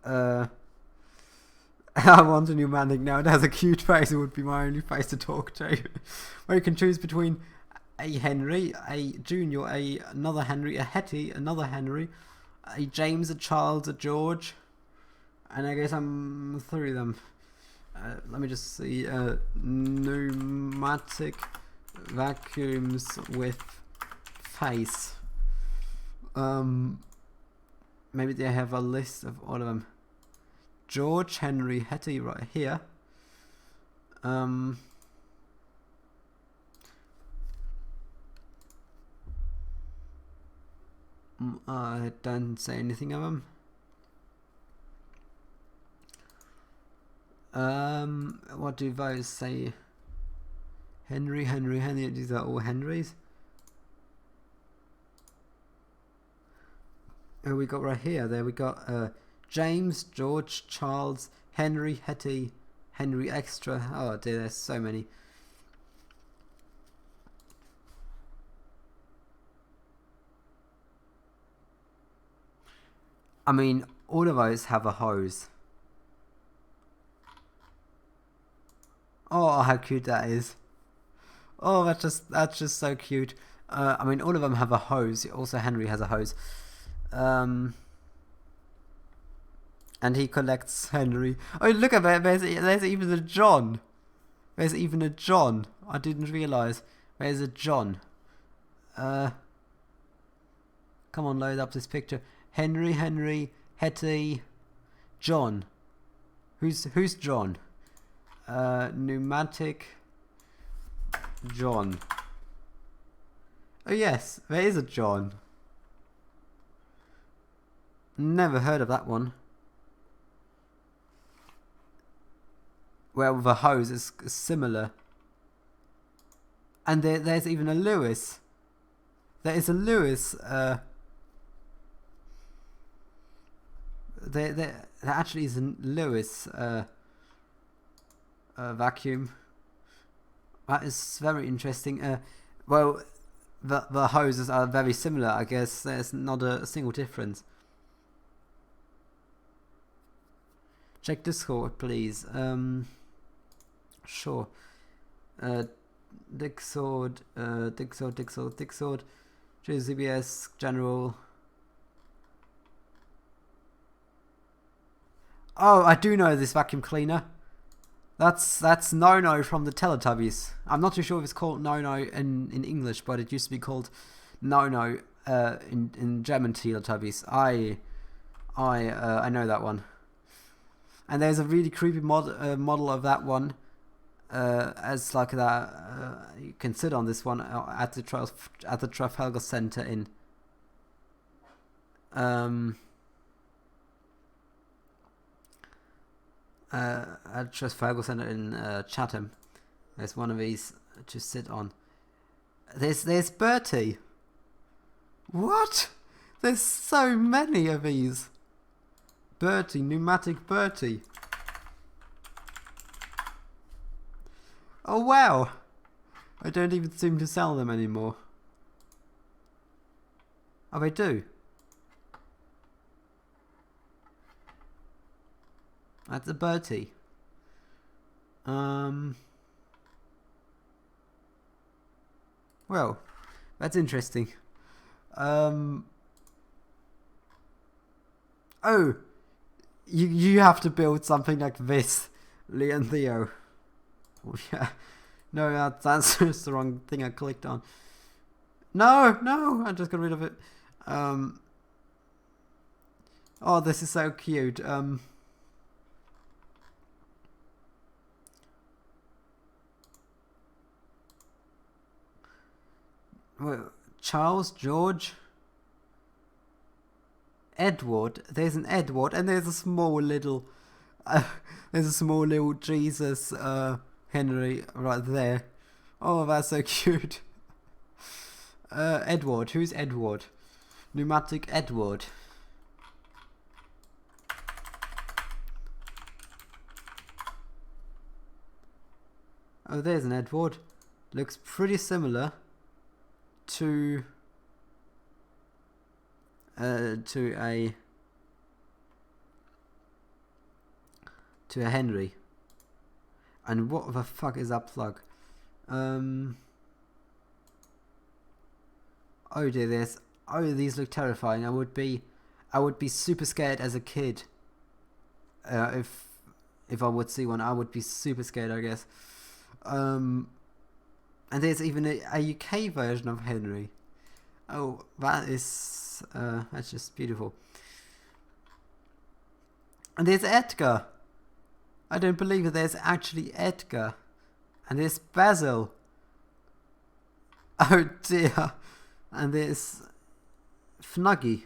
I want a pneumatic now. It has a cute face. It would be my only face to talk to. Where you can choose between a Henry, a Junior, another Henry, a Hetty, another Henry, a James, a Charles, a George, and I guess I'm through them. Let me just see. Pneumatic vacuums with face. Maybe they have a list of all of them. George, Henry, Hetty right here. I don't say anything of them. What do those say? Henry, Henry, Henry. These are all Henrys. We got right here. There we got James, George, Charles, Henry, Hetty, Henry Extra. Oh dear, there's so many. I mean, all of those have a hose. Oh, how cute that is. Oh, that's just so cute. I mean, all of them have a hose. Also, Henry has a hose. And he collects Henry. Oh, look at that! There's even a John. There's even a John. I didn't realize. There's a John. Come on, load up this picture. Henry, Henry, Hetty, John. Who's John? Pneumatic John. Oh yes, there is a John. Never heard of that one. Well, the hose is similar. And there's even a Lewis. There is a Lewis. There actually is a Lewis vacuum. That is very interesting. Well, the hoses are very similar. I guess there's not a single difference. Check Discord, please. Sure. Dixord, JZBS General. Oh, I do know this vacuum cleaner. That's No-No from the Teletubbies. I'm not too sure if it's called No-No in English, but it used to be called No-No in German Teletubbies. I know that one. And there's a really creepy model of that one, as like that. You can sit on this one at the Trafalgar Centre in. At Trafalgar Centre in Chatham. There's one of these to sit on. There's Bertie. What? There's so many of these. Bertie, pneumatic Bertie. Oh wow! I don't even seem to sell them anymore. Oh, they do. That's a Bertie. Well, that's interesting. Oh, you have to build something like this, Lee and Theo. Oh, yeah. No, that's just the wrong thing I clicked on. No, I just got rid of it. Oh, this is so cute. Charles, George, Edward. There's an Edward, and there's a small little, Jesus, Henry right there. Oh, that's so cute. Edward. Who's Edward? Pneumatic Edward. Oh, there's an Edward. Looks pretty similar to a Henry. And what the fuck is that plug? Oh dear, these look terrifying. I would be super scared as a kid. If I would see one, I would be super scared, I guess. And there's even a UK version of Henry. Oh, that's just beautiful. And there's Edgar. I don't believe it. There's actually Edgar. And there's Basil. Oh dear. And there's Fnuggy.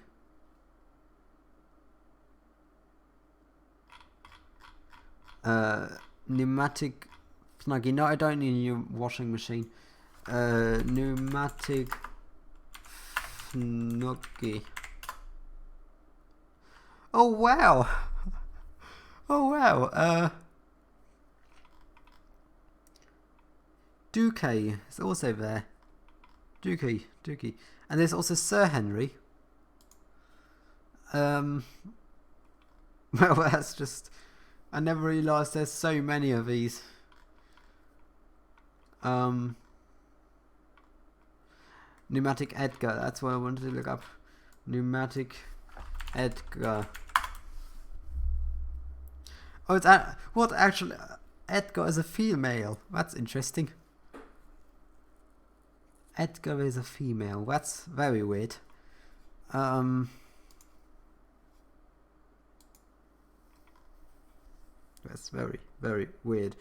Pneumatic Fnuggy. No, I don't need a new washing machine. Pneumatic Fnuggy. Oh wow. Oh wow. Dookie is also there. Dookie. And there's also Sir Henry. Well, that's just... I never realised there's so many of these. Pneumatic Edgar, that's what I wanted to look up. Pneumatic Edgar. Oh, it's what actually... Edgar is a female. That's interesting. Edgar is a female. That's very weird. That's very, very weird.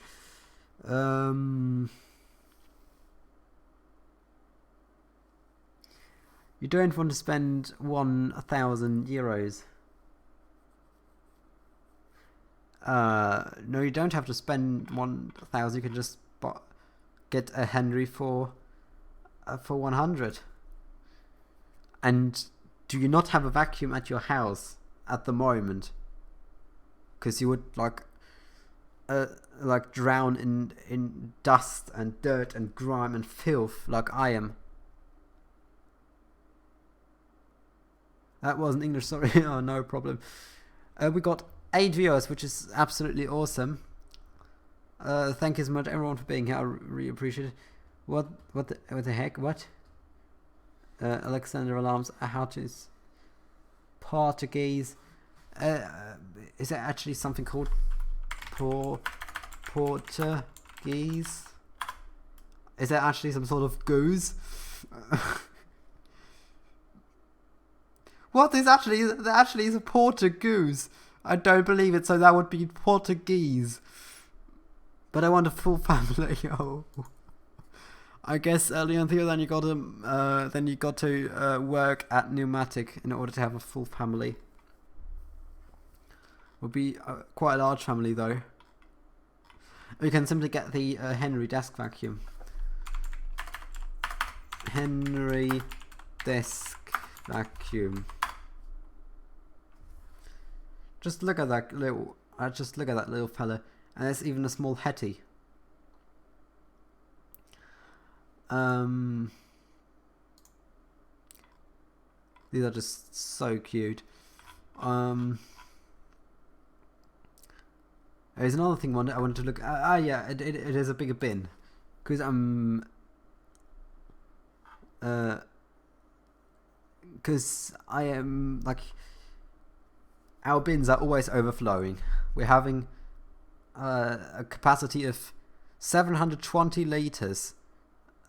You don't want to spend 1,000 euros. No, you don't have to spend 1,000. You can just get a Henry for 100. And do you not have a vacuum at your house at the moment? Because you would like drown in dust and dirt and grime and filth like I am. That wasn't English, sorry. Oh, no problem. We got 8 viewers, which is absolutely awesome. Thank you so much, everyone, for being here. I really appreciate it. What the heck? What? Alexander Alarms. How to Portuguese? Is there actually something called Portuguese? Is there actually some sort of goose? What? There actually is a Portuguese. I don't believe it. So that would be Portuguese. But I want a full family. Oh, I guess Leon Theo. Then you got to work at Pneumatic in order to have a full family. Would be quite a large family though. We can simply get the Henry desk vacuum. Henry desk vacuum. Just look at that little. Fella, and there's even a small Hetty. These are just so cute. There's another thing I wanted to look at. Yeah, it is a bigger bin. Because I am like... our bins are always overflowing. We're having a capacity of 720 liters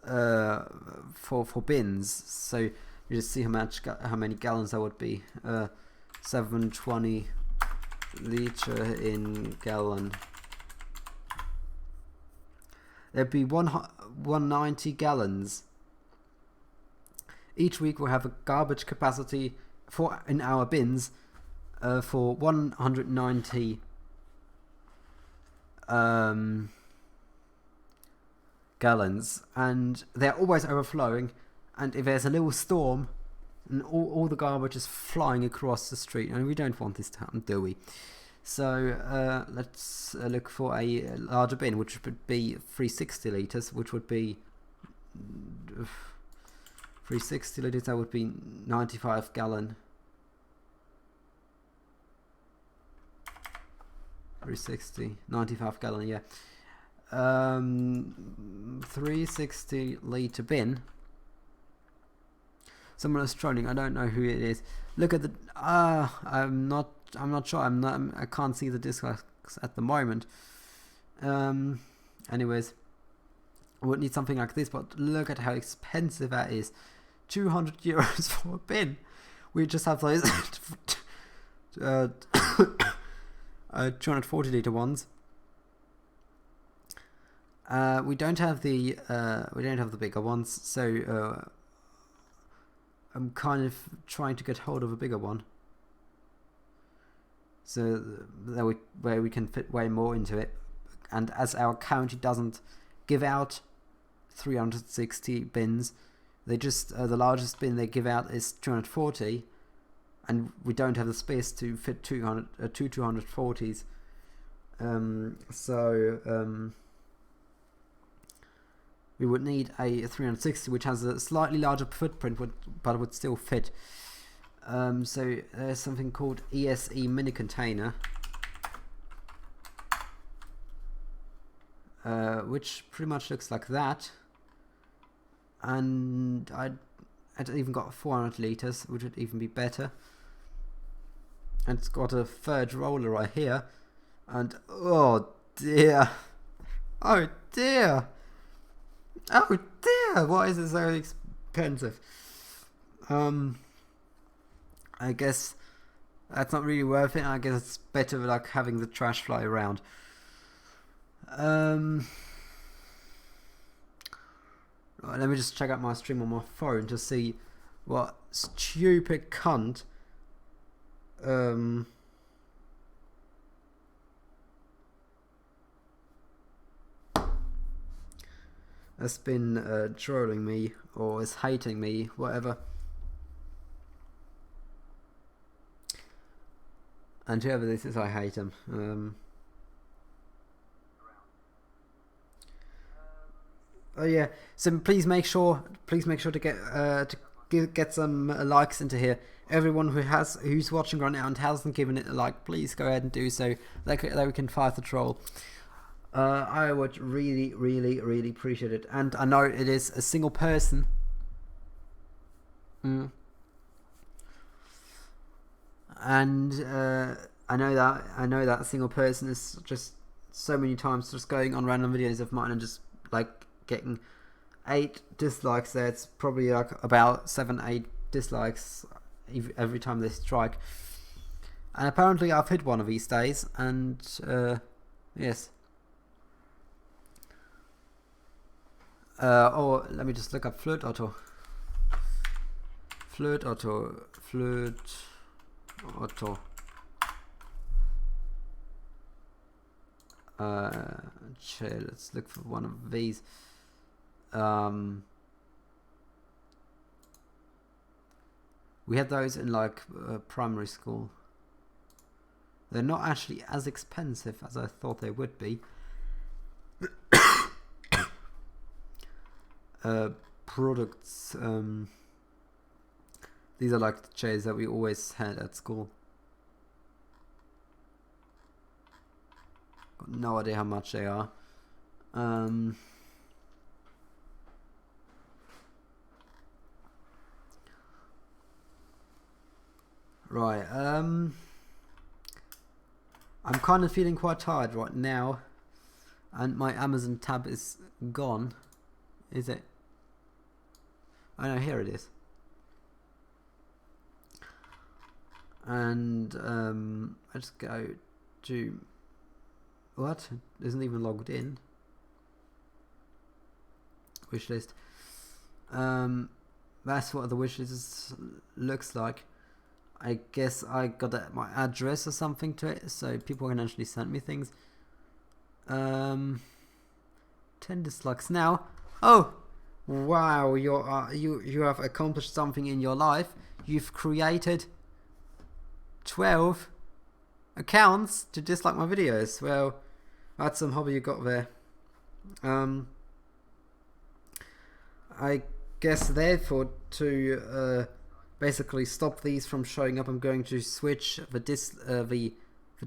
for bins. So you just see how many gallons that would be. 720 liter in gallon. There'd be 190 gallons. Each week we'll have a garbage capacity in our bins for 190 gallons, and they're always overflowing. And if there's a little storm, and all the garbage is flying across the street, and we don't want this to happen, do we? So let's look for a larger bin, which would be 360 liters, which would be 360 liters. That would be 95 gallon. 360, 95 gallon, yeah. 360 liter bin. Someone is trolling. I don't know who it is. Look at the. I'm not sure. I can't see the dislikes at the moment. Anyways, I would need something like this, but look at how expensive that is. 200 euros for a bin. We just have those 240 liter ones. We don't have the bigger ones, so I'm kind of trying to get hold of a bigger one, so that where we can fit way more into it. And as our county doesn't give out 360 bins, they just the largest bin they give out is 240, and we don't have the space to fit 240s. We would need a 360, which has a slightly larger footprint, but would still fit. So there's something called ESE mini container, which pretty much looks like that. And I'd even got 400 liters, which would even be better. And it's got a third roller right here. And oh dear, oh dear. Oh dear, why is it so expensive? I guess that's not really worth it. I guess it's better like having the trash fly around. Right, let me just check out my stream on my phone to see what stupid cunt has been trolling me or is hating me, whatever. And whoever this is, I hate him. Oh yeah. So please make sure to get some likes into here. Everyone who's watching right now and hasn't given it a like, please go ahead and do so. That we can fight the troll. I would really, really, really appreciate it. And I know it is a single person. And I know that single person is just so many times just going on random videos of mine and just like getting 8 dislikes there. It's probably like about 7-8 dislikes every time they strike. And apparently I've hit one of these days, and yes. Or let me just look up Flirt Otto. Let's look for one of these. We had those in like primary school. They're not actually as expensive as I thought they would be. Products. These are like the chairs that we always had at school. Got no idea how much they are. Right. I'm kind of feeling quite tired right now, and my Amazon tab is gone. Is it? Oh no, here it is. And I just go to what? Isn't even logged in. Wishlist. That's what the wishlist looks like. I guess I got my address or something to it, so people can actually send me things. 10 dislikes now. Oh, wow! You have accomplished something in your life. You've created 12 accounts to dislike my videos. Well, that's some hobby you got there. I guess therefore to basically stop these from showing up, I'm going to switch the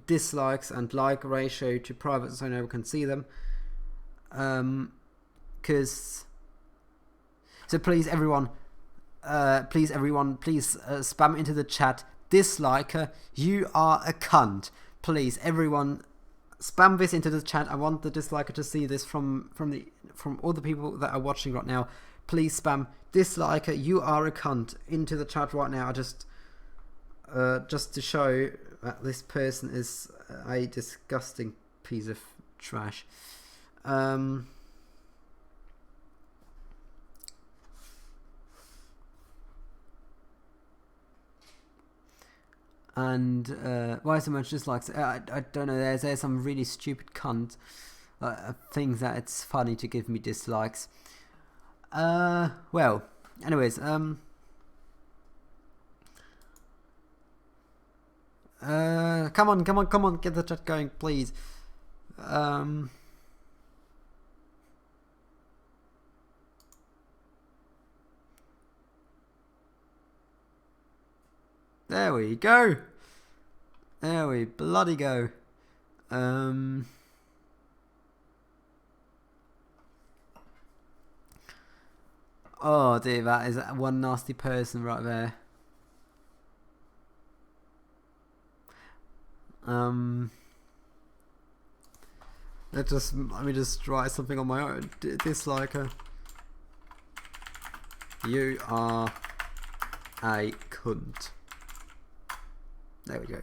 dislikes and like ratio to private so no one can see them. So please everyone, please spam into the chat. Disliker, you are a cunt. Please everyone, spam this into the chat. I want the disliker to see this from all the people that are watching right now. Please spam disliker, you are a cunt into the chat right now. Just to show that this person is a disgusting piece of trash. And why so much dislikes? I don't know. There's some really stupid cunt things that it's funny to give me dislikes. Well, anyways, come on, get the chat going, please. There we go. There we bloody go. Oh dear, that is one nasty person right there. Let me just write something on my own. Disliker, you are a cunt. There we go.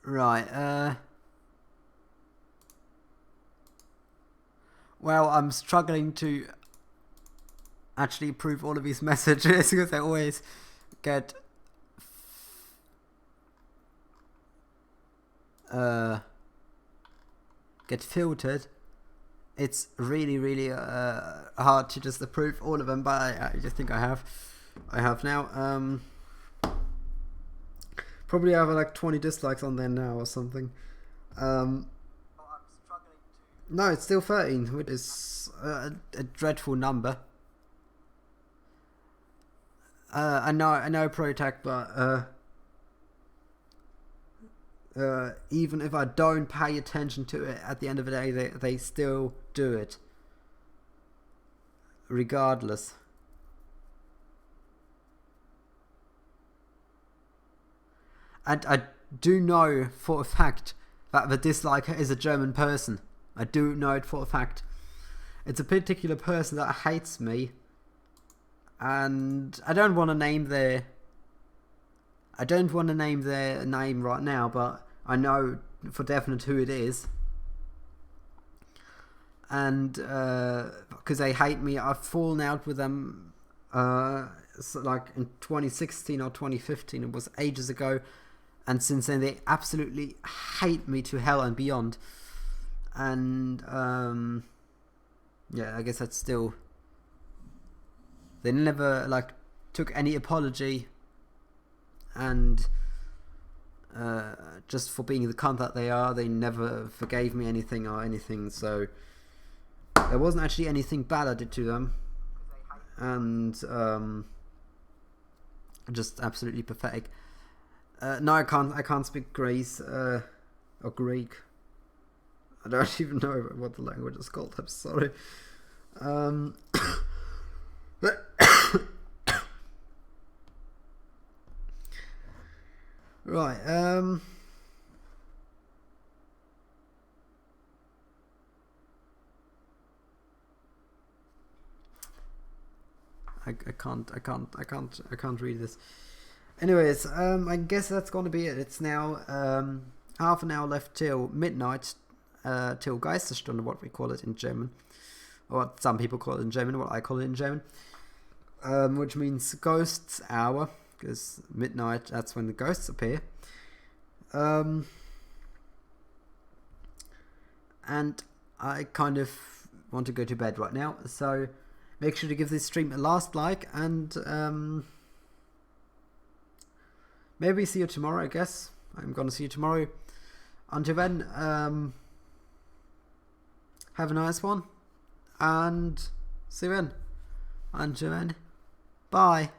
Right. Well, I'm struggling to actually approve all of these messages because they always get filtered. It's really hard to just approve all of them, but I just think I have now. Probably have like 20 dislikes on there now or something. I'm struggling to... No, it's still 13, which is a dreadful number. I know ProTech, but even if I don't pay attention to it, at the end of the day, they still do it, regardless. And I do know for a fact that the disliker is a German person. I do know it for a fact. It's a particular person that hates me, and I don't want to name their name right now, but I know for definite who it is. And because they hate me, I've fallen out with them like in 2016 or 2015. It was ages ago. And since then, they absolutely hate me to hell and beyond. And yeah, I guess that's still... They never like took any apology, and just for being the cunt that they are, they never forgave me anything or anything. So there wasn't actually anything bad I did to them, and just absolutely pathetic. No, I can't speak Greece or Greek. I don't even know what the language is called. I'm sorry. Right. I can't read this. Anyways, I guess that's gonna be it. It's now half an hour left till midnight, till Geisterstunde, what we call it in German, or what some people call it in German, what I call it in German, which means ghosts hour, because midnight, that's when the ghosts appear. And I kind of want to go to bed right now, so make sure to give this stream a last like, and maybe see you tomorrow, I guess. I'm gonna see you tomorrow. Until then, have a nice one, and see you then. Until then, bye.